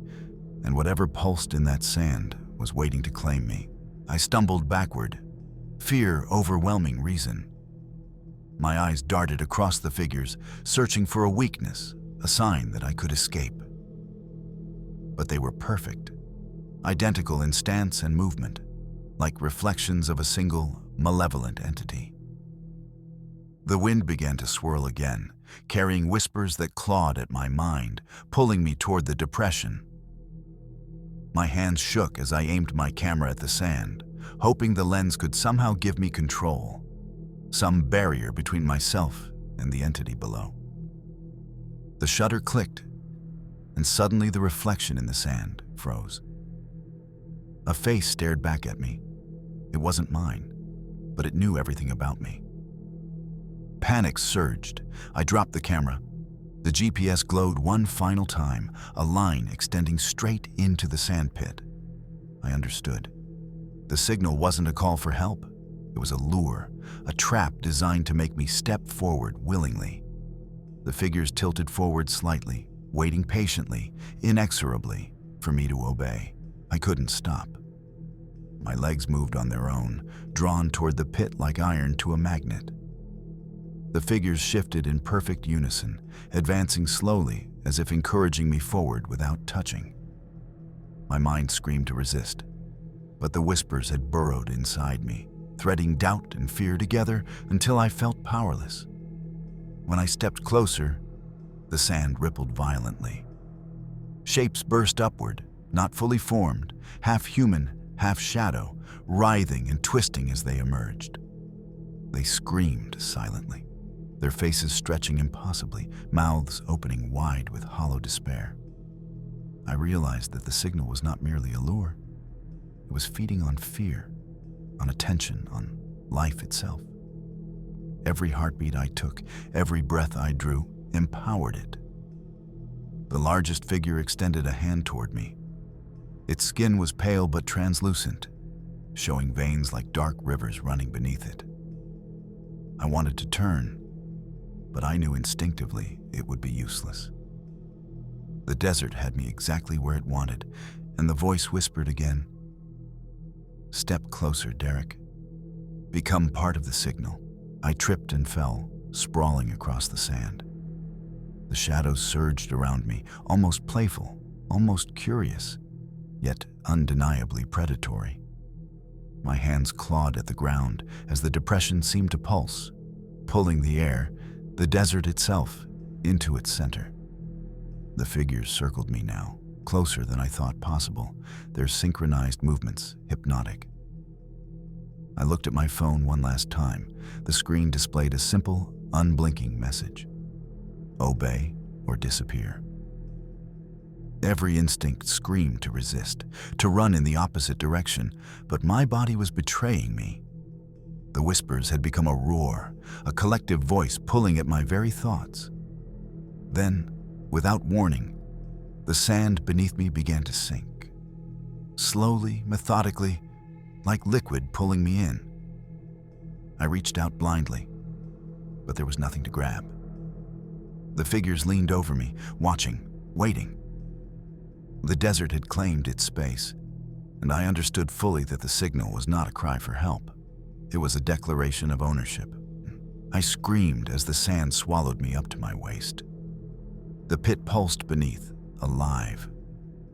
and whatever pulsed in that sand was waiting to claim me. I stumbled backward, fear overwhelming reason. My eyes darted across the figures, searching for a weakness, a sign that I could escape. But they were perfect, identical in stance and movement, like reflections of a single, malevolent entity. The wind began to swirl again, carrying whispers that clawed at my mind, pulling me toward the depression. My hands shook as I aimed my camera at the sand, hoping the lens could somehow give me control, some barrier between myself and the entity below. The shutter clicked, and suddenly the reflection in the sand froze. A face stared back at me. It wasn't mine, but it knew everything about me. Panic surged. I dropped the camera. The GPS glowed one final time, a line extending straight into the sandpit. I understood. The signal wasn't a call for help. It was a lure, a trap designed to make me step forward willingly. The figures tilted forward slightly, waiting patiently, inexorably, for me to obey. I couldn't stop. My legs moved on their own, drawn toward the pit like iron to a magnet. The figures shifted in perfect unison, advancing slowly as if encouraging me forward without touching. My mind screamed to resist, but the whispers had burrowed inside me, threading doubt and fear together until I felt powerless. When I stepped closer, the sand rippled violently. Shapes burst upward, not fully formed, half human, half shadow, writhing and twisting as they emerged. They screamed silently, their faces stretching impossibly, mouths opening wide with hollow despair. I realized that the signal was not merely a lure. It was feeding on fear, on attention, on life itself. Every heartbeat I took, every breath I drew, empowered it. The largest figure extended a hand toward me. Its skin was pale but translucent, showing veins like dark rivers running beneath it. I wanted to turn, but I knew instinctively it would be useless. The desert had me exactly where it wanted, and the voice whispered again, "Step closer, Derek. Become part of the signal." I tripped and fell, sprawling across the sand. The shadows surged around me, almost playful, almost curious, yet undeniably predatory. My hands clawed at the ground as the depression seemed to pulse, pulling the air, the desert itself, into its center. The figures circled me now, closer than I thought possible, their synchronized movements hypnotic. I looked at my phone one last time. The screen displayed a simple, unblinking message: obey or disappear. Every instinct screamed to resist, to run in the opposite direction, but my body was betraying me. The whispers had become a roar, a collective voice pulling at my very thoughts. Then, without warning, the sand beneath me began to sink. Slowly, methodically, like liquid pulling me in. I reached out blindly, but there was nothing to grab. The figures leaned over me, watching, waiting. The desert had claimed its space, and I understood fully that the signal was not a cry for help. It was a declaration of ownership. I screamed as the sand swallowed me up to my waist. The pit pulsed beneath, alive,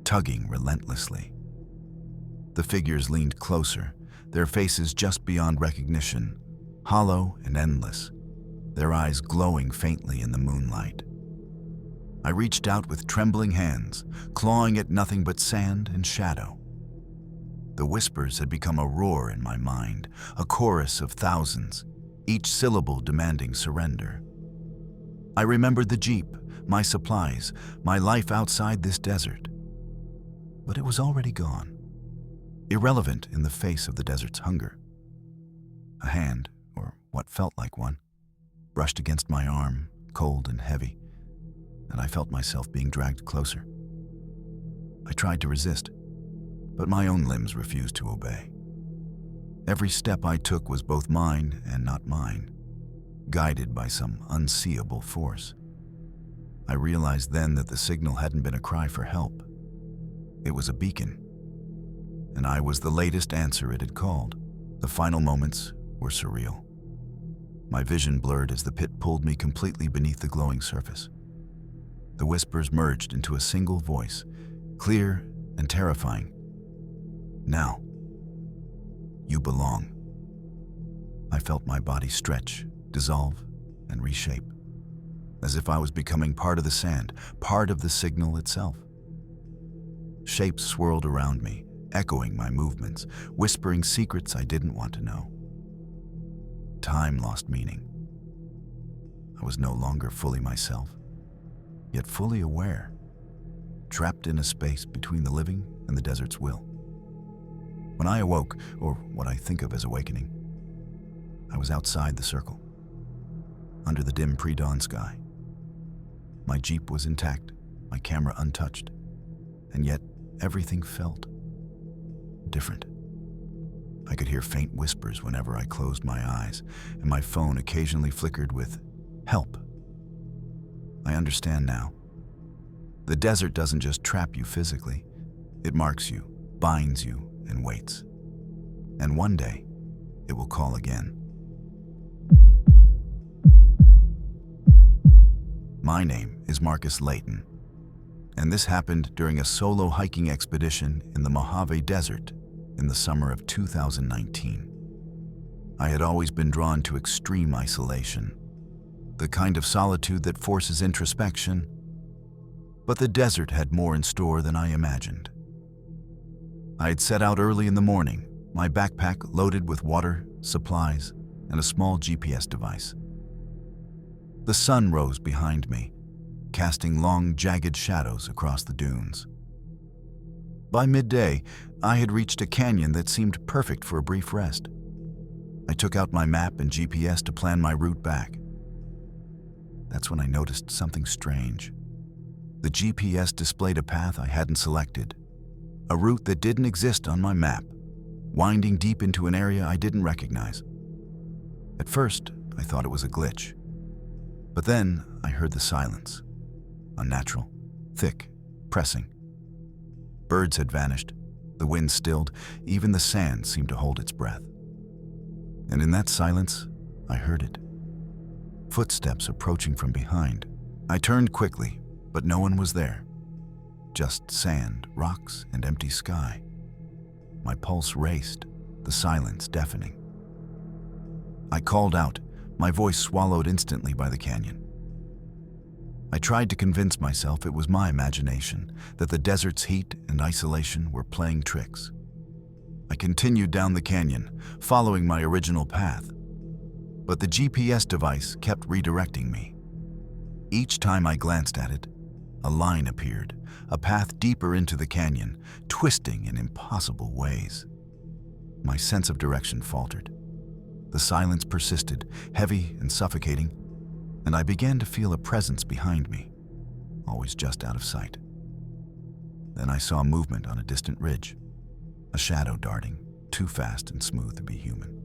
tugging relentlessly. The figures leaned closer, their faces just beyond recognition, hollow and endless, their eyes glowing faintly in the moonlight. I reached out with trembling hands, clawing at nothing but sand and shadow. The whispers had become a roar in my mind, a chorus of thousands, each syllable demanding surrender. I remembered the jeep, my supplies, my life outside this desert. But it was already gone, irrelevant in the face of the desert's hunger. A hand, or what felt like one, brushed against my arm, cold and heavy, and I felt myself being dragged closer. I tried to resist, but my own limbs refused to obey. Every step I took was both mine and not mine, guided by some unseeable force. I realized then that the signal hadn't been a cry for help. It was a beacon, and I was the latest answer it had called. The final moments were surreal. My vision blurred as the pit pulled me completely beneath the glowing surface. The whispers merged into a single voice, clear and terrifying. Now, you belong. I felt my body stretch, dissolve, and reshape, as if I was becoming part of the sand, part of the signal itself. Shapes swirled around me, echoing my movements, whispering secrets I didn't want to know. Time lost meaning. I was no longer fully myself, yet fully aware, trapped in a space between the living and the desert's will. When I awoke, or what I think of as awakening, I was outside the circle, under the dim pre-dawn sky. My jeep was intact, my camera untouched, and yet everything felt different. I could hear faint whispers whenever I closed my eyes, and my phone occasionally flickered with "help." I understand now. The desert doesn't just trap you physically, it marks you, binds you, and waits. And one day, it will call again. My name is Marcus Layton, and this happened during a solo hiking expedition in the Mojave Desert in the summer of 2019. I had always been drawn to extreme isolation, the kind of solitude that forces introspection, but the desert had more in store than I imagined. I had set out early in the morning, my backpack loaded with water, supplies, and a small GPS device. The sun rose behind me, casting long, jagged shadows across the dunes. By midday, I had reached a canyon that seemed perfect for a brief rest. I took out my map and GPS to plan my route back. That's when I noticed something strange. The GPS displayed a path I hadn't selected, a route that didn't exist on my map, winding deep into an area I didn't recognize. At first, I thought it was a glitch. But then I heard the silence, unnatural, thick, pressing. Birds had vanished, the wind stilled, even the sand seemed to hold its breath. And in that silence, I heard it. Footsteps approaching from behind. I turned quickly, but no one was there. Just sand, rocks, and empty sky. My pulse raced, the silence deafening. I called out, my voice swallowed instantly by the canyon. I tried to convince myself it was my imagination, that the desert's heat and isolation were playing tricks. I continued down the canyon, following my original path. But the GPS device kept redirecting me. Each time I glanced at it, a line appeared, a path deeper into the canyon, twisting in impossible ways. My sense of direction faltered. The silence persisted, heavy and suffocating, and I began to feel a presence behind me, always just out of sight. Then I saw movement on a distant ridge, a shadow darting, too fast and smooth to be human.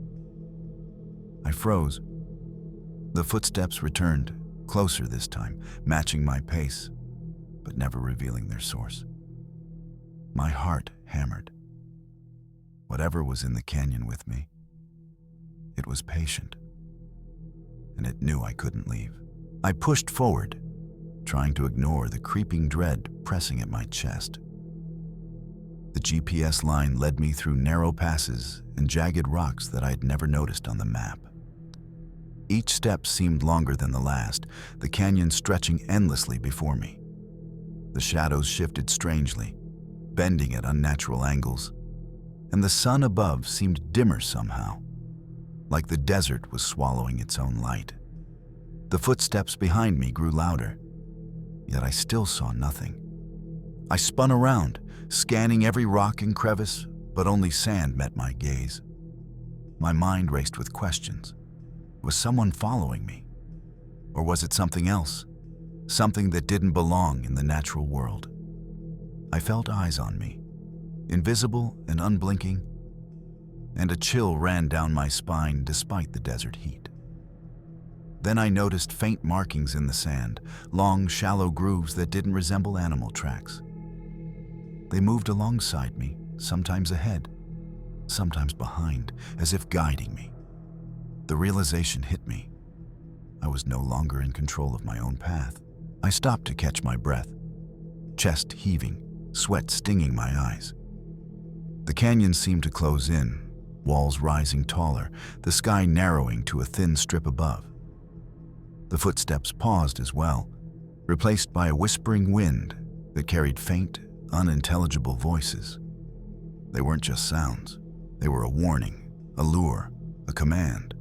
I froze. The footsteps returned, closer this time, matching my pace, but never revealing their source. My heart hammered. Whatever was in the canyon with me, it was patient, and it knew I couldn't leave. I pushed forward, trying to ignore the creeping dread pressing at my chest. The GPS line led me through narrow passes and jagged rocks that I had never noticed on the map. Each step seemed longer than the last, the canyon stretching endlessly before me. The shadows shifted strangely, bending at unnatural angles, and the sun above seemed dimmer somehow. like the desert was swallowing its own light. The footsteps behind me grew louder, yet I still saw nothing. I spun around, scanning every rock and crevice, but only sand met my gaze. My mind raced with questions. Was someone following me? Or was it something else? Something that didn't belong in the natural world? I felt eyes on me, invisible and unblinking, and a chill ran down my spine despite the desert heat. Then I noticed faint markings in the sand, long, shallow grooves that didn't resemble animal tracks. They moved alongside me, sometimes ahead, sometimes behind, as if guiding me. The realization hit me. I was no longer in control of my own path. I stopped to catch my breath, chest heaving, sweat stinging my eyes. The canyon seemed to close in, walls rising taller, the sky narrowing to a thin strip above. The footsteps paused as well, replaced by a whispering wind that carried faint, unintelligible voices. They weren't just sounds. They were a warning, a lure, a command.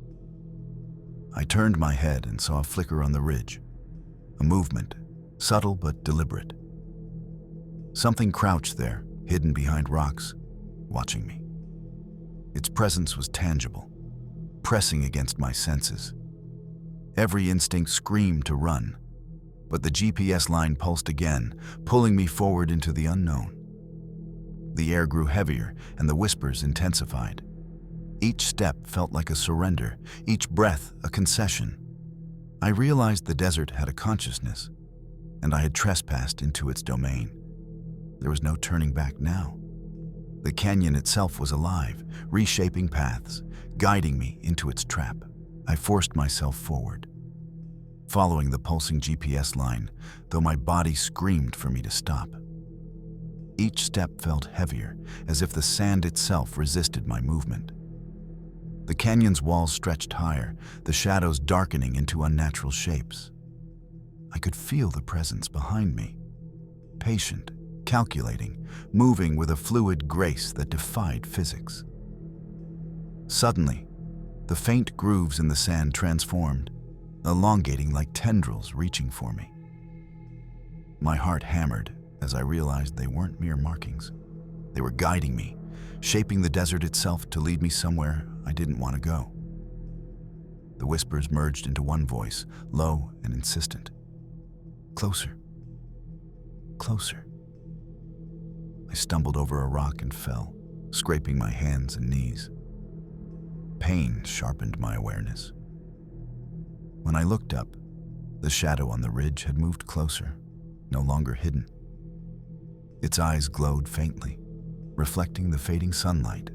I turned my head and saw a flicker on the ridge, a movement, subtle but deliberate. Something crouched there, hidden behind rocks, watching me. Its presence was tangible, pressing against my senses. Every instinct screamed to run, but the GPS line pulsed again, pulling me forward into the unknown. The air grew heavier and the whispers intensified. Each step felt like a surrender, each breath a concession. I realized the desert had a consciousness, and I had trespassed into its domain. There was no turning back now. The canyon itself was alive, reshaping paths, guiding me into its trap. I forced myself forward, following the pulsing GPS line, though my body screamed for me to stop. Each step felt heavier, as if the sand itself resisted my movement. The canyon's walls stretched higher, the shadows darkening into unnatural shapes. I could feel the presence behind me, patient, calculating, moving with a fluid grace that defied physics. Suddenly, the faint grooves in the sand transformed, elongating like tendrils reaching for me. My heart hammered as I realized they weren't mere markings. They were guiding me, shaping the desert itself to lead me somewhere I didn't want to go. The whispers merged into one voice, low and insistent. Closer. Closer. I stumbled over a rock and fell, scraping my hands and knees. Pain sharpened my awareness. When I looked up, the shadow on the ridge had moved closer, no longer hidden. Its eyes glowed faintly, reflecting the fading sunlight,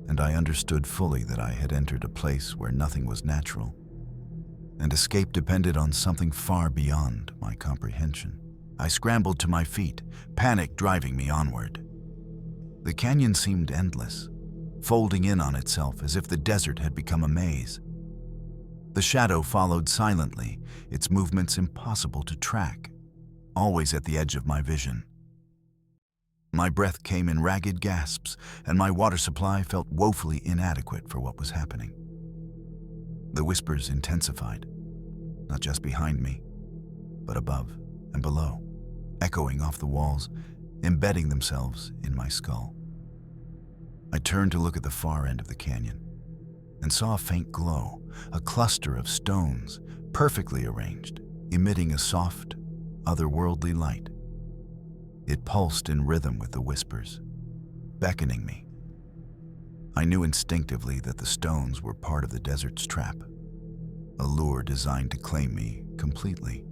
and I understood fully that I had entered a place where nothing was natural, and escape depended on something far beyond my comprehension. I scrambled to my feet, panic driving me onward. The canyon seemed endless, folding in on itself as if the desert had become a maze. The shadow followed silently, its movements impossible to track, always at the edge of my vision. My breath came in ragged gasps, and my water supply felt woefully inadequate for what was happening. The whispers intensified, not just behind me, but above and below, echoing off the walls, embedding themselves in my skull. I turned to look at the far end of the canyon and saw a faint glow, a cluster of stones, perfectly arranged, emitting a soft, otherworldly light. It pulsed in rhythm with the whispers, beckoning me. I knew instinctively that the stones were part of the desert's trap, a lure designed to claim me completely.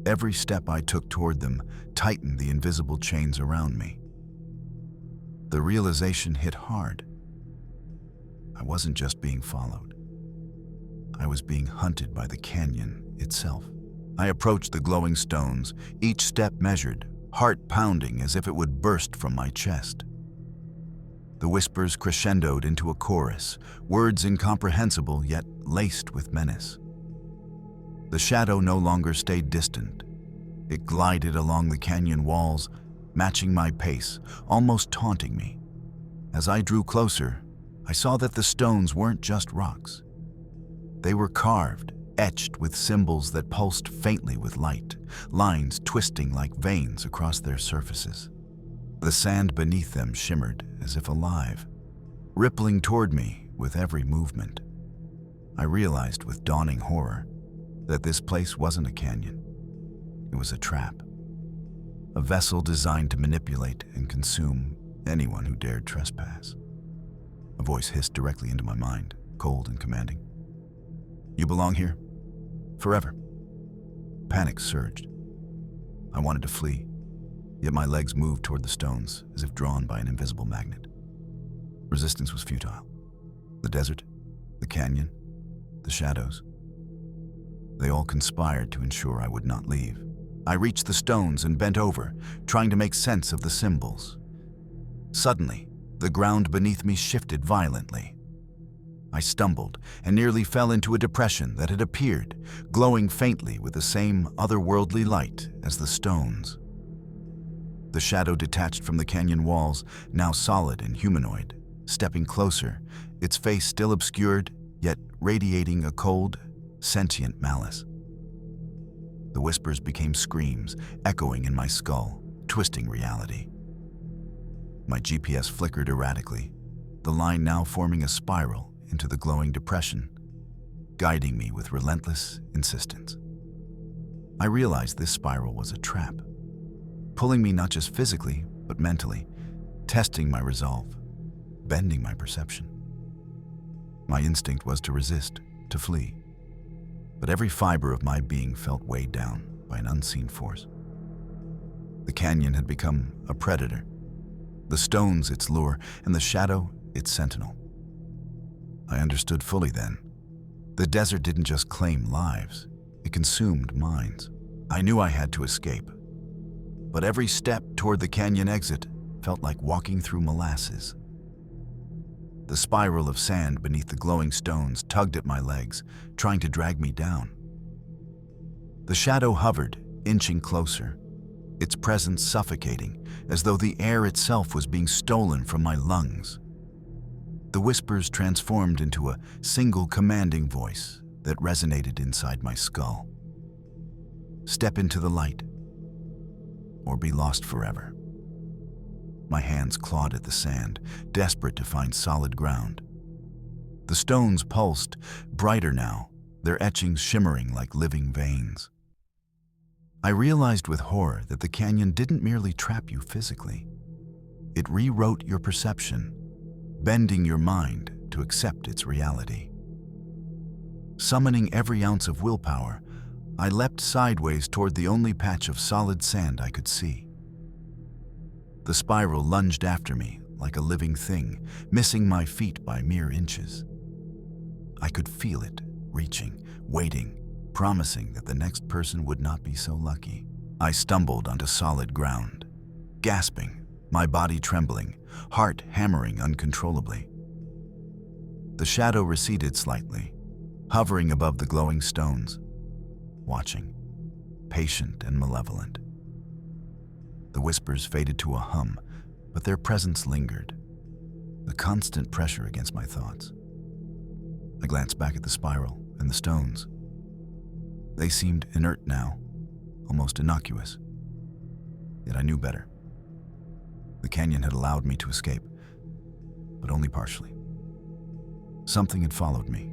Every step I took toward them tightened the invisible chains around me. The realization hit hard. I wasn't just being followed. I was being hunted by the canyon itself. I approached the glowing stones, each step measured, heart pounding as if it would burst from my chest. The whispers crescendoed into a chorus, words incomprehensible yet laced with menace. The shadow no longer stayed distant. It glided along the canyon walls, matching my pace, almost taunting me. As I drew closer, I saw that the stones weren't just rocks. They were carved, etched with symbols that pulsed faintly with light, lines twisting like veins across their surfaces. The sand beneath them shimmered as if alive, rippling toward me with every movement. I realized with dawning horror that this place wasn't a canyon. It was a trap, a vessel designed to manipulate and consume anyone who dared trespass. A voice hissed directly into my mind, cold and commanding. "You belong here, forever." Panic surged. I wanted to flee, yet my legs moved toward the stones as if drawn by an invisible magnet. Resistance was futile. The desert, the canyon, the shadows. They all conspired to ensure I would not leave. I reached the stones and bent over, trying to make sense of the symbols. Suddenly, the ground beneath me shifted violently. I stumbled and nearly fell into a depression that had appeared, glowing faintly with the same otherworldly light as the stones. The shadow detached from the canyon walls, now solid and humanoid, stepping closer, its face still obscured, yet radiating a cold, sentient malice. The whispers became screams, echoing in my skull, twisting reality. My GPS flickered erratically, the line now forming a spiral into the glowing depression, guiding me with relentless insistence. I realized this spiral was a trap, pulling me not just physically, but mentally, testing my resolve, bending my perception. My instinct was to resist, to flee, but every fiber of my being felt weighed down by an unseen force. The canyon had become a predator, the stones its lure, and the shadow its sentinel. I understood fully then. The desert didn't just claim lives, it consumed minds. I knew I had to escape, but every step toward the canyon exit felt like walking through molasses. The spiral of sand beneath the glowing stones tugged at my legs, trying to drag me down. The shadow hovered, inching closer, its presence suffocating, as though the air itself was being stolen from my lungs. The whispers transformed into a single commanding voice that resonated inside my skull. Step into the light, or be lost forever. My hands clawed at the sand, desperate to find solid ground. The stones pulsed, brighter now, their etchings shimmering like living veins. I realized with horror that the canyon didn't merely trap you physically. It rewrote your perception, bending your mind to accept its reality. Summoning every ounce of willpower, I leapt sideways toward the only patch of solid sand I could see. The spiral lunged after me like a living thing, missing my feet by mere inches. I could feel it, reaching, waiting, promising that the next person would not be so lucky. I stumbled onto solid ground, gasping, my body trembling, heart hammering uncontrollably. The shadow receded slightly, hovering above the glowing stones, watching, patient and malevolent. The whispers faded to a hum, but their presence lingered, a constant pressure against my thoughts. I glanced back at the spiral and the stones. They seemed inert now, almost innocuous. Yet I knew better. The canyon had allowed me to escape, but only partially. Something had followed me,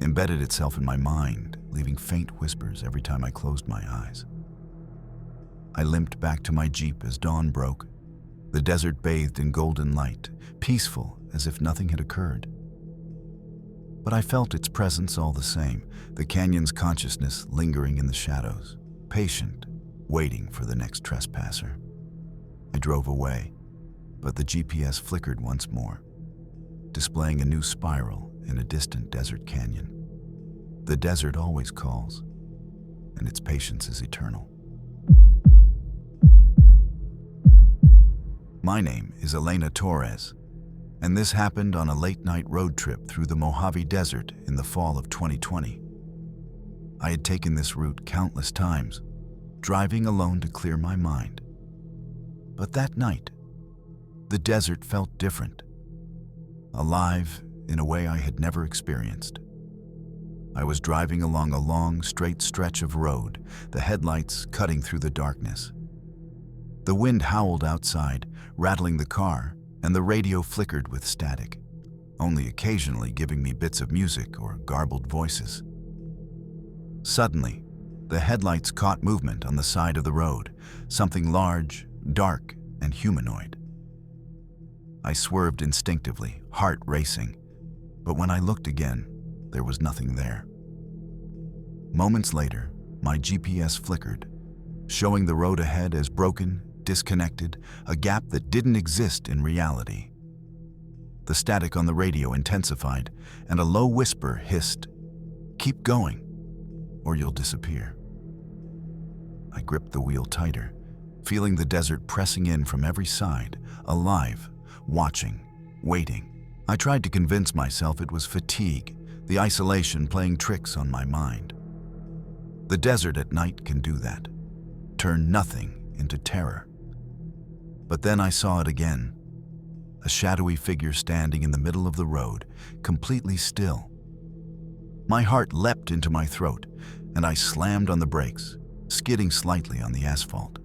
embedded itself in my mind, leaving faint whispers every time I closed my eyes. I limped back to my jeep as dawn broke, the desert bathed in golden light, peaceful as if nothing had occurred. But I felt its presence all the same, the canyon's consciousness lingering in the shadows, patient, waiting for the next trespasser. I drove away, but the GPS flickered once more, displaying a new spiral in a distant desert canyon. The desert always calls, and its patience is eternal. My name is Elena Torres, and this happened on a late-night road trip through the Mojave Desert in the fall of 2020. I had taken this route countless times, driving alone to clear my mind. But that night, the desert felt different. alive in a way I had never experienced. I was driving along a long, straight stretch of road, the headlights cutting through the darkness. The wind howled outside, rattling the car, and the radio flickered with static, only occasionally giving me bits of music or garbled voices. Suddenly, the headlights caught movement on the side of the road, something large, dark, and humanoid. I swerved instinctively, heart racing, but when I looked again, there was nothing there. Moments later, my GPS flickered, showing the road ahead as broken, disconnected, a gap that didn't exist in reality. The static on the radio intensified, and a low whisper hissed, "Keep going, or you'll disappear." I gripped the wheel tighter, feeling the desert pressing in from every side, alive, watching, waiting. I tried to convince myself it was fatigue, the isolation playing tricks on my mind. The desert at night can do that, turn nothing into terror. But then I saw it again, a shadowy figure standing in the middle of the road, completely still. My heart leapt into my throat, and I slammed on the brakes, skidding slightly on the asphalt.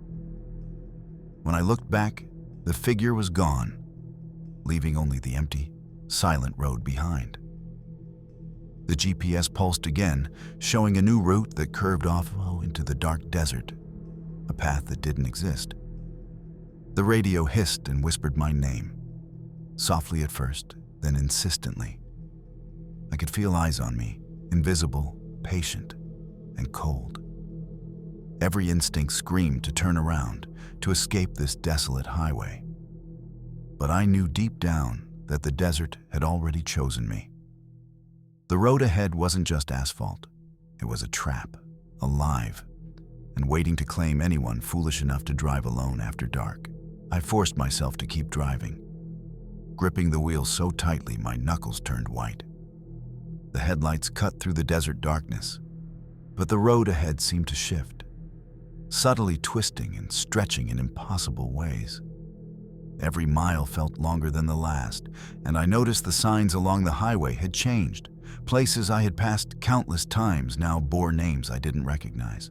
When I looked back, the figure was gone, leaving only the empty, silent road behind. The GPS pulsed again, showing a new route that curved off into the dark desert, a path that didn't exist. The radio hissed and whispered my name, softly at first, then insistently. I could feel eyes on me, invisible, patient, and cold. Every instinct screamed to turn around, to escape this desolate highway. But I knew deep down that the desert had already chosen me. The road ahead wasn't just asphalt. It was a trap, alive, and waiting to claim anyone foolish enough to drive alone after dark. I forced myself to keep driving, gripping the wheel so tightly my knuckles turned white. The headlights cut through the desert darkness, but the road ahead seemed to shift, subtly twisting and stretching in impossible ways. Every mile felt longer than the last, and I noticed the signs along the highway had changed. Places I had passed countless times now bore names I didn't recognize.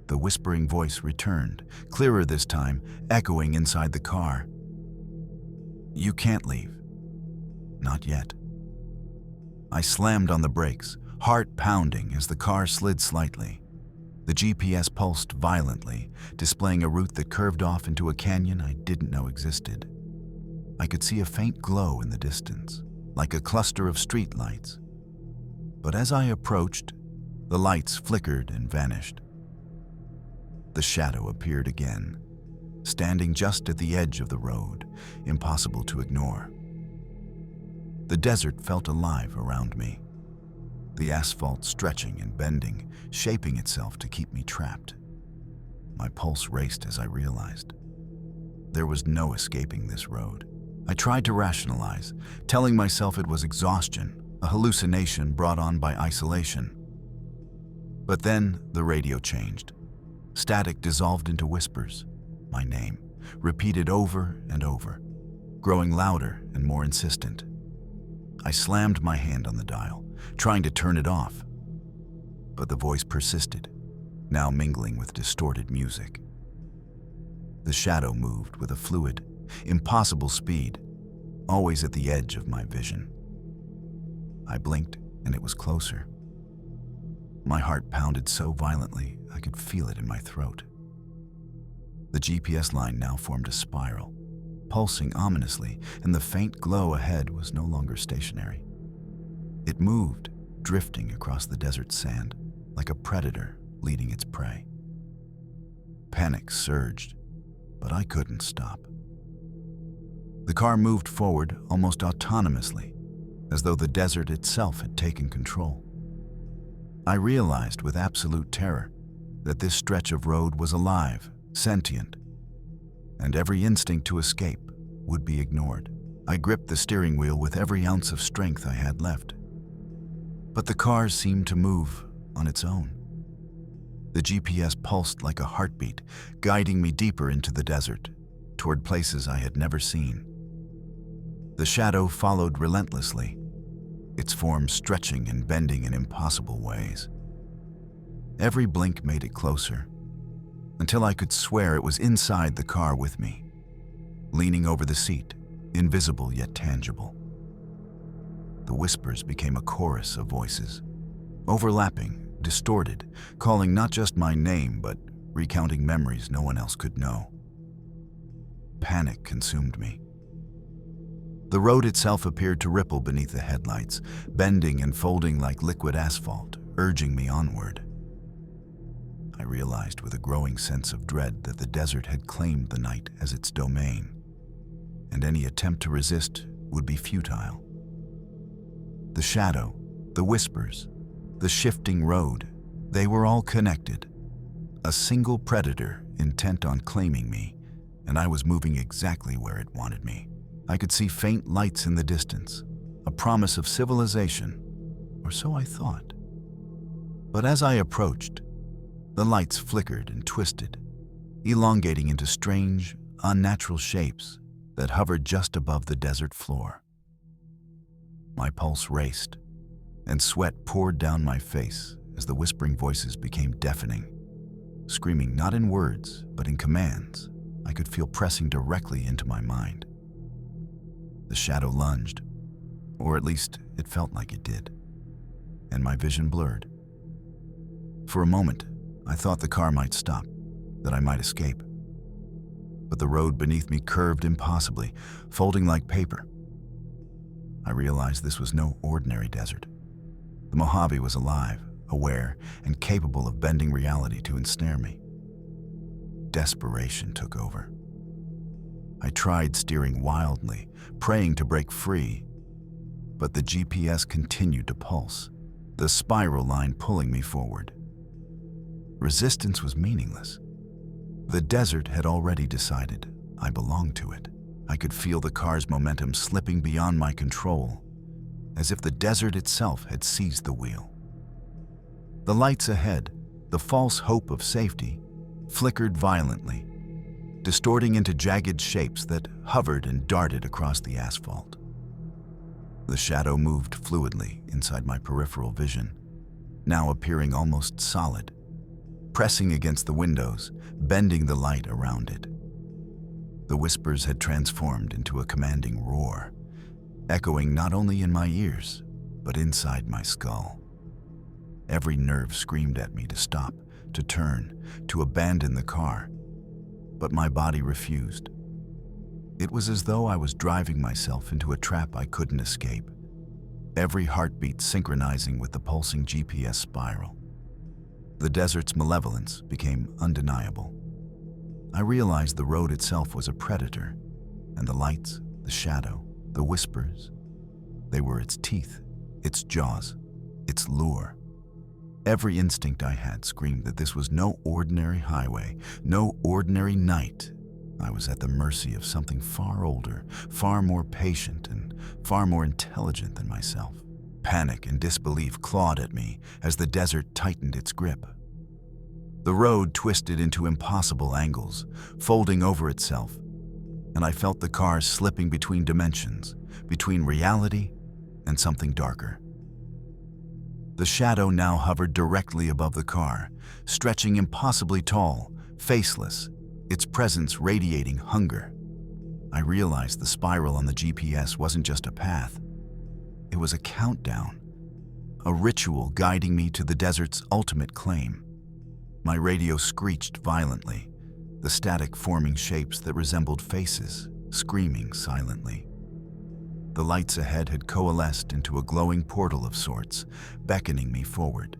The whispering voice returned, clearer this time, echoing inside the car. "You can't leave. Not yet." I slammed on the brakes, heart pounding as the car slid slightly. The GPS pulsed violently, displaying a route that curved off into a canyon I didn't know existed. I could see a faint glow in the distance, like a cluster of street lights. But as I approached, the lights flickered and vanished. The shadow appeared again, standing just at the edge of the road, impossible to ignore. The desert felt alive around me, the asphalt stretching and bending, shaping itself to keep me trapped. My pulse raced as I realized there was no escaping this road. I tried to rationalize, telling myself it was exhaustion, a hallucination brought on by isolation. But then the radio changed. Static dissolved into whispers, my name, repeated over and over, growing louder and more insistent. I slammed my hand on the dial, trying to turn it off. But the voice persisted, now mingling with distorted music. The shadow moved with a fluid, impossible speed, always at the edge of my vision. I blinked, and it was closer. My heart pounded so violently, I could feel it in my throat. The GPS line now formed a spiral, pulsing ominously, and the faint glow ahead was no longer stationary. It moved, drifting across the desert sand, like a predator leading its prey. Panic surged, but I couldn't stop. The car moved forward almost autonomously, as though the desert itself had taken control. I realized with absolute terror that this stretch of road was alive, sentient, and every instinct to escape would be ignored. I gripped the steering wheel with every ounce of strength I had left. But the car seemed to move on its own. The GPS pulsed like a heartbeat, guiding me deeper into the desert, toward places I had never seen. The shadow followed relentlessly, its form stretching and bending in impossible ways. Every blink made it closer, until I could swear it was inside the car with me, leaning over the seat, invisible yet tangible. The whispers became a chorus of voices, overlapping, distorted, calling not just my name, but recounting memories no one else could know. Panic consumed me. The road itself appeared to ripple beneath the headlights, bending and folding like liquid asphalt, urging me onward. I realized with a growing sense of dread that the desert had claimed the night as its domain, and any attempt to resist would be futile. The shadow, the whispers, the shifting road, they were all connected. A single predator intent on claiming me, and I was moving exactly where it wanted me. I could see faint lights in the distance, a promise of civilization, or so I thought. But as I approached, the lights flickered and twisted, elongating into strange, unnatural shapes that hovered just above the desert floor. My pulse raced, and sweat poured down my face as the whispering voices became deafening, screaming not in words, but in commands I could feel pressing directly into my mind. The shadow lunged, or at least it felt like it did, and my vision blurred. For a moment, I thought the car might stop, that I might escape. But the road beneath me curved impossibly, folding like paper. I realized this was no ordinary desert. The Mojave was alive, aware, and capable of bending reality to ensnare me. Desperation took over. I tried steering wildly, praying to break free, but the GPS continued to pulse, the spiral line pulling me forward. Resistance was meaningless. The desert had already decided I belonged to it. I could feel the car's momentum slipping beyond my control, as if the desert itself had seized the wheel. The lights ahead, the false hope of safety, flickered violently, distorting into jagged shapes that hovered and darted across the asphalt. The shadow moved fluidly inside my peripheral vision, now appearing almost solid, pressing against the windows, bending the light around it. The whispers had transformed into a commanding roar, echoing not only in my ears, but inside my skull. Every nerve screamed at me to stop, to turn, to abandon the car, but my body refused. It was as though I was driving myself into a trap I couldn't escape, every heartbeat synchronizing with the pulsing GPS spiral. The desert's malevolence became undeniable. I realized the road itself was a predator, and the lights, the shadow, the whispers, they were its teeth, its jaws, its lure. Every instinct I had screamed that this was no ordinary highway, no ordinary night. I was at the mercy of something far older, far more patient, and far more intelligent than myself. Panic and disbelief clawed at me as the desert tightened its grip. The road twisted into impossible angles, folding over itself, and I felt the car slipping between dimensions, between reality and something darker. The shadow now hovered directly above the car, stretching impossibly tall, faceless, its presence radiating hunger. I realized the spiral on the GPS wasn't just a path. It was a countdown, a ritual guiding me to the desert's ultimate claim. My radio screeched violently, the static forming shapes that resembled faces, screaming silently. The lights ahead had coalesced into a glowing portal of sorts, beckoning me forward.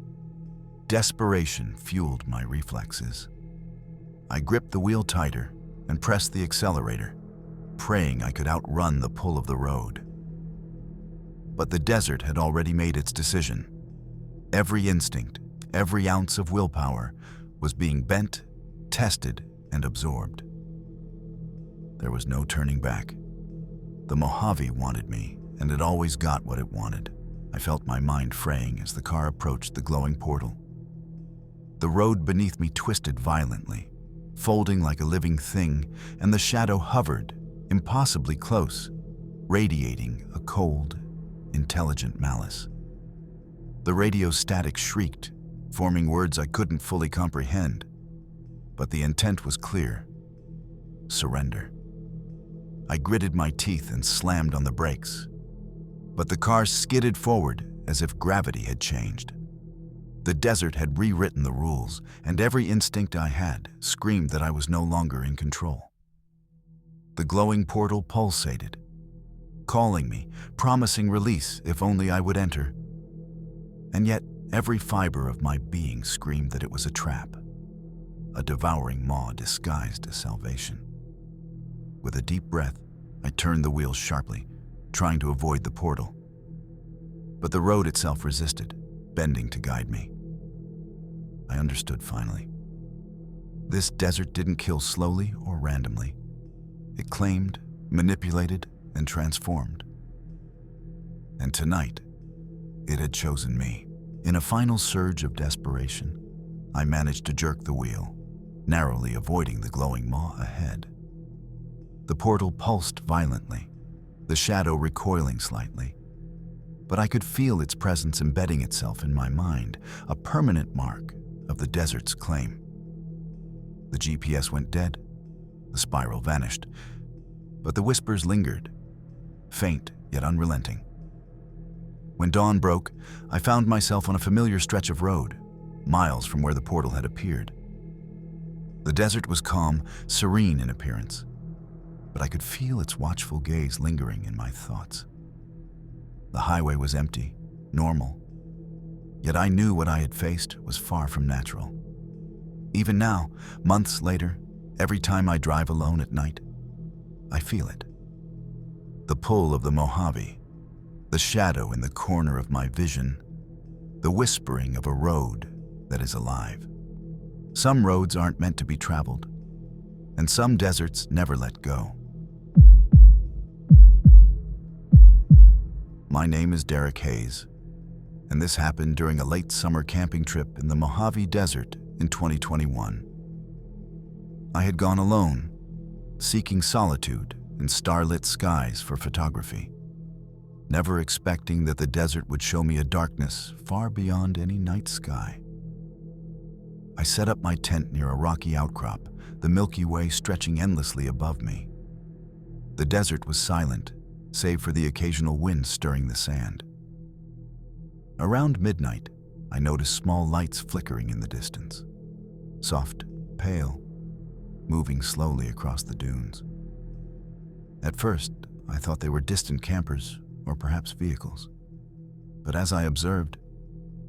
Desperation fueled my reflexes. I gripped the wheel tighter and pressed the accelerator, praying I could outrun the pull of the road. But the desert had already made its decision. Every instinct, every ounce of willpower was being bent, tested, and absorbed. There was no turning back. The Mojave wanted me, and it always got what it wanted. I felt my mind fraying as the car approached the glowing portal. The road beneath me twisted violently, folding like a living thing, and the shadow hovered, impossibly close, radiating a cold, intelligent malice. The radio static shrieked, forming words I couldn't fully comprehend, but the intent was clear: surrender. I gritted my teeth and slammed on the brakes, but the car skidded forward as if gravity had changed. The desert had rewritten the rules, and every instinct I had screamed that I was no longer in control. The glowing portal pulsated, calling me, promising release if only I would enter. And yet, every fiber of my being screamed that it was a trap, a devouring maw disguised as salvation. With a deep breath, I turned the wheel sharply, trying to avoid the portal. But the road itself resisted, bending to guide me. I understood finally. This desert didn't kill slowly or randomly. It claimed, manipulated, and transformed. And tonight, it had chosen me. In a final surge of desperation, I managed to jerk the wheel, narrowly avoiding the glowing maw ahead. The portal pulsed violently, the shadow recoiling slightly, but I could feel its presence embedding itself in my mind, a permanent mark of the desert's claim. The GPS went dead, the spiral vanished, but the whispers lingered, faint yet unrelenting. When dawn broke, I found myself on a familiar stretch of road, miles from where the portal had appeared. The desert was calm, serene in appearance, but I could feel its watchful gaze lingering in my thoughts. The highway was empty, normal, yet I knew what I had faced was far from natural. Even now, months later, every time I drive alone at night, I feel it. The pull of the Mojave, the shadow in the corner of my vision, the whispering of a road that is alive. Some roads aren't meant to be traveled, and some deserts never let go. My name is Derek Hayes, and this happened during a late summer camping trip in the Mojave Desert in 2021. I had gone alone, seeking solitude in starlit skies for photography, never expecting that the desert would show me a darkness far beyond any night sky. I set up my tent near a rocky outcrop, the Milky Way stretching endlessly above me. The desert was silent, save for the occasional wind stirring the sand. Around midnight, I noticed small lights flickering in the distance, soft, pale, moving slowly across the dunes. At first, I thought they were distant campers or perhaps vehicles, but as I observed,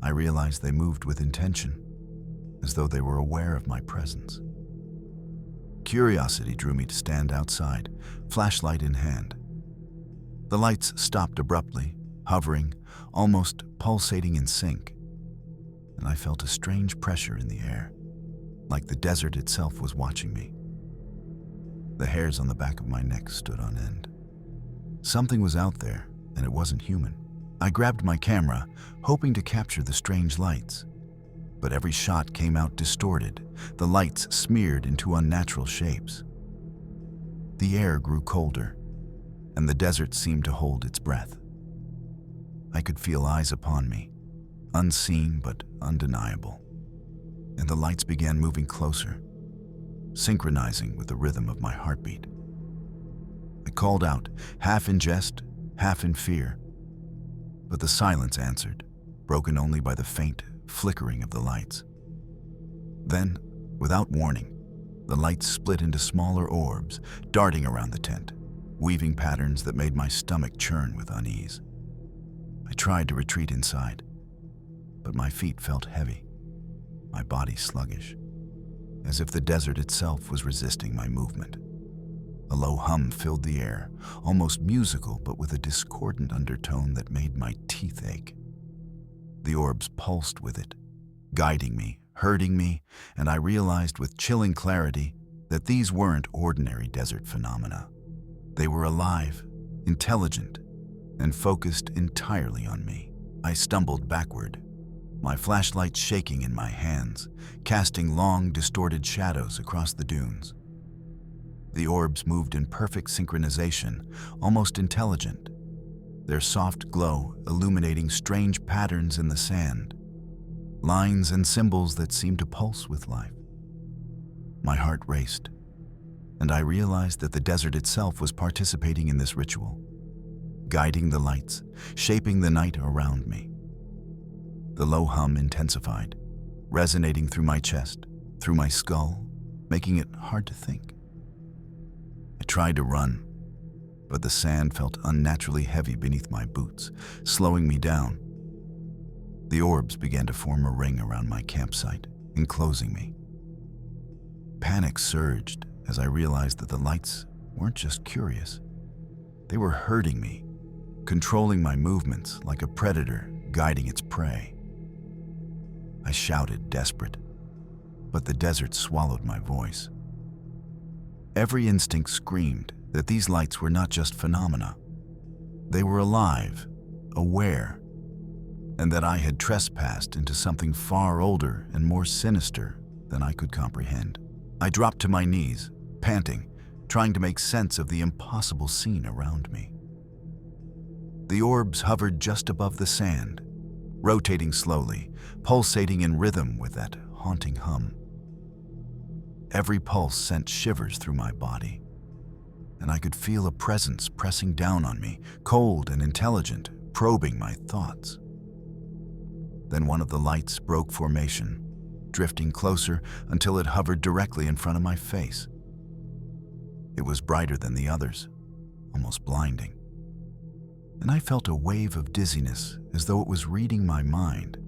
I realized they moved with intention, as though they were aware of my presence. Curiosity drew me to stand outside, flashlight in hand. The lights stopped abruptly, hovering, almost pulsating in sync, and I felt a strange pressure in the air, like the desert itself was watching me. The hairs on the back of my neck stood on end. Something was out there, and it wasn't human. I grabbed my camera, hoping to capture the strange lights, but every shot came out distorted, the lights smeared into unnatural shapes. The air grew colder, and the desert seemed to hold its breath. I could feel eyes upon me, unseen but undeniable, and the lights began moving closer, synchronizing with the rhythm of my heartbeat. I called out, half in jest, half in fear, but the silence answered, broken only by the faint flickering of the lights. Then, without warning, the lights split into smaller orbs, darting around the tent, weaving patterns that made my stomach churn with unease. I tried to retreat inside, but my feet felt heavy, my body sluggish, as if the desert itself was resisting my movement. A low hum filled the air, almost musical but with a discordant undertone that made my teeth ache. The orbs pulsed with it, guiding me, hurting me, and I realized with chilling clarity that these weren't ordinary desert phenomena. They were alive, intelligent, and focused entirely on me. I stumbled backward, my flashlight shaking in my hands, casting long, distorted shadows across the dunes. The orbs moved in perfect synchronization, almost intelligent, their soft glow illuminating strange patterns in the sand, lines and symbols that seemed to pulse with life. My heart raced, and I realized that the desert itself was participating in this ritual, guiding the lights, shaping the night around me. The low hum intensified, resonating through my chest, through my skull, making it hard to think. I tried to run, but the sand felt unnaturally heavy beneath my boots, slowing me down. The orbs began to form a ring around my campsite, enclosing me. Panic surged as I realized that the lights weren't just curious. They were hurting me, controlling my movements like a predator guiding its prey. I shouted, desperate, but the desert swallowed my voice. Every instinct screamed that these lights were not just phenomena. They were alive, aware, and that I had trespassed into something far older and more sinister than I could comprehend. I dropped to my knees, panting, trying to make sense of the impossible scene around me. The orbs hovered just above the sand, rotating slowly, pulsating in rhythm with that haunting hum. Every pulse sent shivers through my body, and I could feel a presence pressing down on me, cold and intelligent, probing my thoughts. Then one of the lights broke formation, drifting closer until it hovered directly in front of my face. It was brighter than the others, almost blinding. And I felt a wave of dizziness as though it was reading my mind,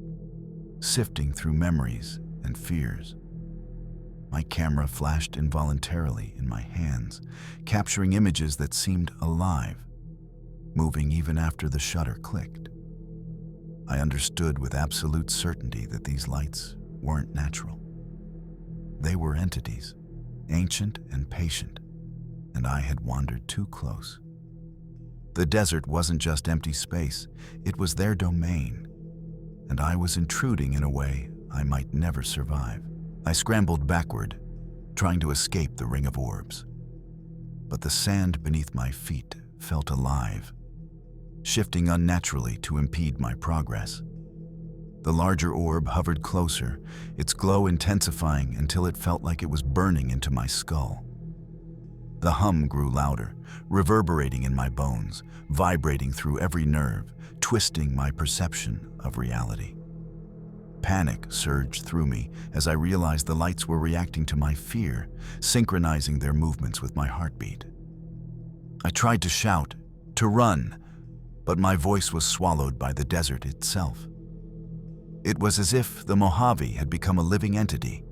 sifting through memories and fears. My camera flashed involuntarily in my hands, capturing images that seemed alive, moving even after the shutter clicked. I understood with absolute certainty that these lights weren't natural. They were entities, ancient and patient, and I had wandered too close. The desert wasn't just empty space, it was their domain, and I was intruding in a way I might never survive. I scrambled backward, trying to escape the ring of orbs. But the sand beneath my feet felt alive, shifting unnaturally to impede my progress. The larger orb hovered closer, its glow intensifying until it felt like it was burning into my skull. The hum grew louder, reverberating in my bones, vibrating through every nerve, twisting my perception of reality. Panic surged through me as I realized the lights were reacting to my fear, synchronizing their movements with my heartbeat. I tried to shout, to run, but my voice was swallowed by the desert itself. It was as if the Mojave had become a living entity,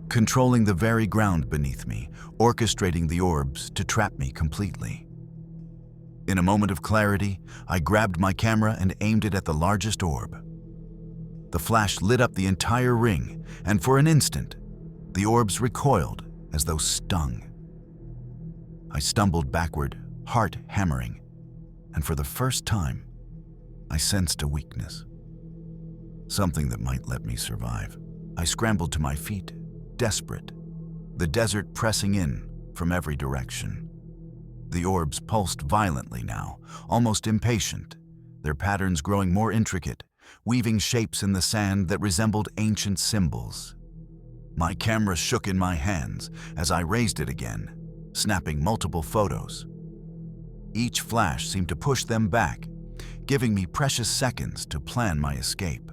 controlling the very ground beneath me, orchestrating the orbs to trap me completely. In a moment of clarity, I grabbed my camera and aimed it at the largest orb. The flash lit up the entire ring, and for an instant, the orbs recoiled as though stung. I stumbled backward, heart hammering, and for the first time, I sensed a weakness. Something that might let me survive. I scrambled to my feet, desperate, the desert pressing in from every direction. The orbs pulsed violently now, almost impatient, their patterns growing more intricate, weaving shapes in the sand that resembled ancient symbols. My camera shook in my hands as I raised it again, snapping multiple photos. Each flash seemed to push them back, giving me precious seconds to plan my escape.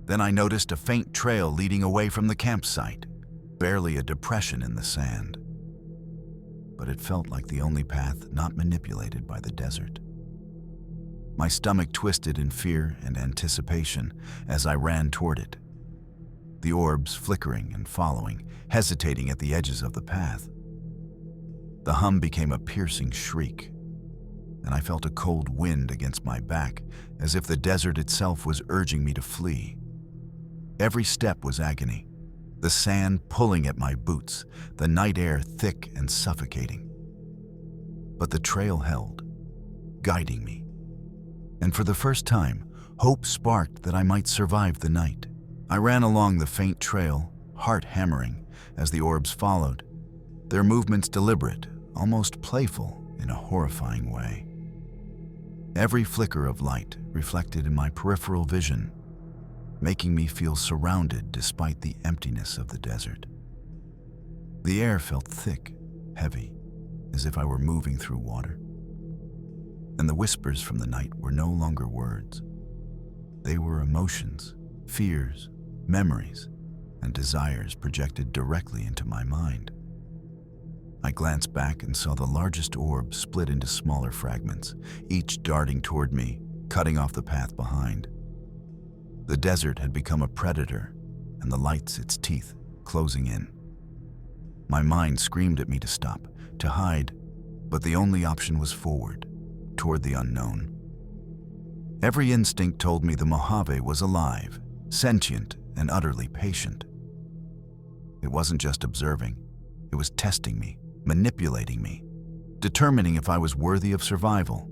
Then I noticed a faint trail leading away from the campsite, barely a depression in the sand. But it felt like the only path not manipulated by the desert. My stomach twisted in fear and anticipation as I ran toward it, the orbs flickering and following, hesitating at the edges of the path. The hum became a piercing shriek, and I felt a cold wind against my back, as if the desert itself was urging me to flee. Every step was agony, the sand pulling at my boots, the night air thick and suffocating. But the trail held, guiding me. And for the first time, hope sparked that I might survive the night. I ran along the faint trail, heart hammering, as the orbs followed. their movements deliberate, almost playful in a horrifying way. Every flicker of light reflected in my peripheral vision, making me feel surrounded despite the emptiness of the desert. The air felt thick, heavy, as if I were moving through water. And the whispers from the night were no longer words. They were emotions, fears, memories, and desires projected directly into my mind. I glanced back and saw the largest orb split into smaller fragments, each darting toward me, cutting off the path behind. The desert had become a predator, and the lights its teeth, closing in. My mind screamed at me to stop, to hide, but the only option was forward, toward the unknown. Every instinct told me the Mojave was alive, sentient, and utterly patient. It wasn't just observing, it was testing me, manipulating me, determining if I was worthy of survival.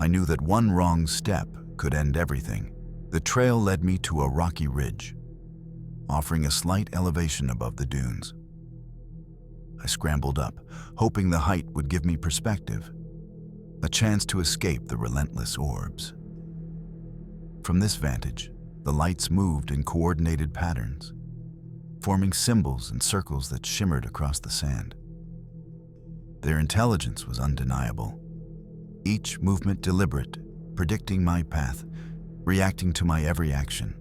I knew that one wrong step could end everything. The trail led me to a rocky ridge, offering a slight elevation above the dunes. I scrambled up, hoping the height would give me perspective, a chance to escape the relentless orbs. From this vantage, the lights moved in coordinated patterns, forming symbols and circles that shimmered across the sand. Their intelligence was undeniable, each movement deliberate, predicting my path, reacting to my every action.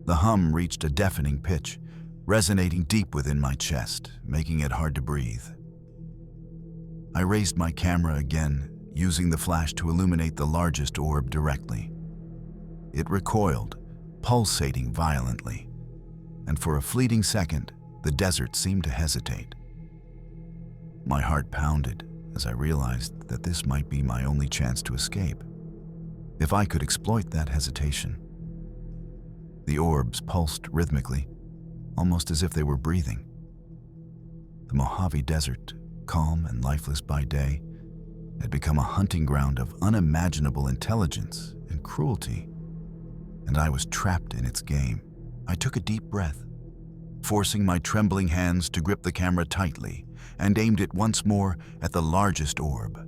The hum reached a deafening pitch, resonating deep within my chest, making it hard to breathe. I raised my camera again, using the flash to illuminate the largest orb directly. It recoiled, pulsating violently, and for a fleeting second, the desert seemed to hesitate. My heart pounded as I realized that this might be my only chance to escape, if I could exploit that hesitation. The orbs pulsed rhythmically, almost as if they were breathing. The Mojave Desert, calm and lifeless by day, had become a hunting ground of unimaginable intelligence and cruelty, and I was trapped in its game. I took a deep breath, forcing my trembling hands to grip the camera tightly, and aimed it once more at the largest orb.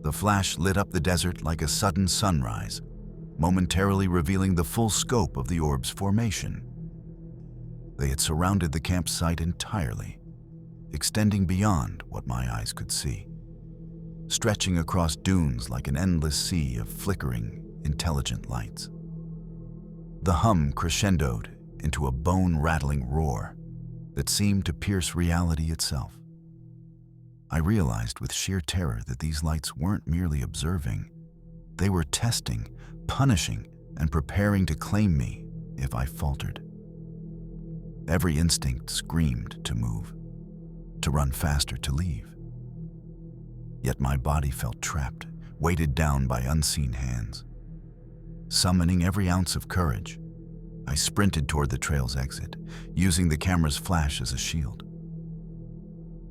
The flash lit up the desert like a sudden sunrise, momentarily revealing the full scope of the orb's formation. They had surrounded the campsite entirely, extending beyond what my eyes could see, stretching across dunes like an endless sea of flickering, intelligent lights. The hum crescendoed into a bone-rattling roar that seemed to pierce reality itself. I realized with sheer terror that these lights weren't merely observing. They were testing, punishing, and preparing to claim me if I faltered. Every instinct screamed to move, to run faster, to leave. Yet my body felt trapped, weighted down by unseen hands. Summoning every ounce of courage, I sprinted toward the trail's exit, using the camera's flash as a shield.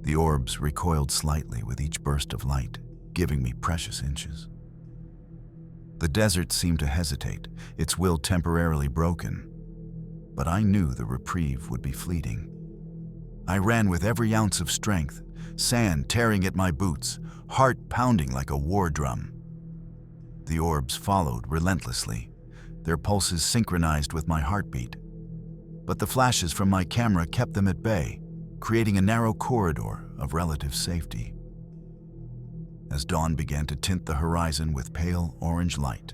The orbs recoiled slightly with each burst of light, giving me precious inches. The desert seemed to hesitate, its will temporarily broken, but I knew the reprieve would be fleeting. I ran with every ounce of strength, sand tearing at my boots, heart pounding like a war drum. The orbs followed relentlessly, their pulses synchronized with my heartbeat. But the flashes from my camera kept them at bay, creating a narrow corridor of relative safety. As dawn began to tint the horizon with pale orange light,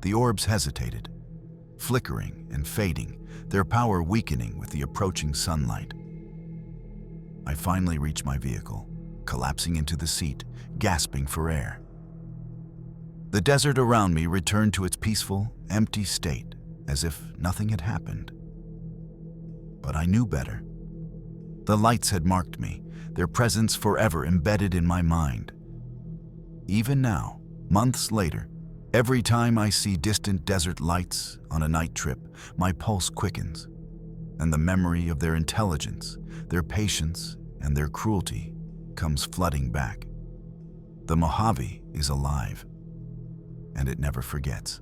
the orbs hesitated, flickering and fading, their power weakening with the approaching sunlight. I finally reached my vehicle, collapsing into the seat, gasping for air. The desert around me returned to its peaceful, empty state, as if nothing had happened. But I knew better. The lights had marked me, their presence forever embedded in my mind. Even now, months later, every time I see distant desert lights on a night trip, my pulse quickens, and the memory of their intelligence, their patience, and their cruelty comes flooding back. The Mojave is alive, and it never forgets.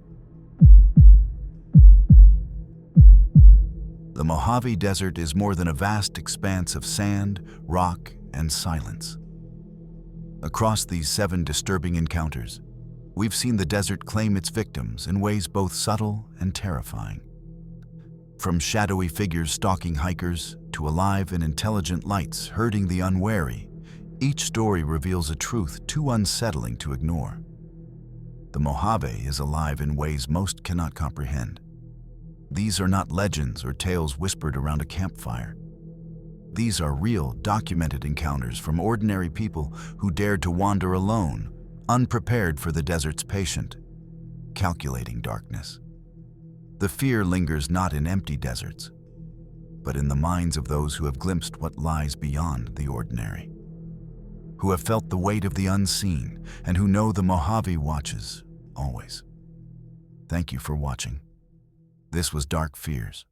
The the Mojave Desert is more than a vast expanse of sand, rock, and silence. Across these 7 disturbing encounters, we've seen the desert claim its victims in ways both subtle and terrifying. From shadowy figures stalking hikers to alive and intelligent lights herding the unwary, each story reveals a truth too unsettling to ignore. The Mojave is alive in ways most cannot comprehend. These are not legends or tales whispered around a campfire. These are real, documented encounters from ordinary people who dared to wander alone, unprepared for the desert's patient, calculating darkness. The fear lingers not in empty deserts, but in the minds of those who have glimpsed what lies beyond the ordinary, who have felt the weight of the unseen, and who know the Mojave watches always. Thank you for watching. This was Dark Fears.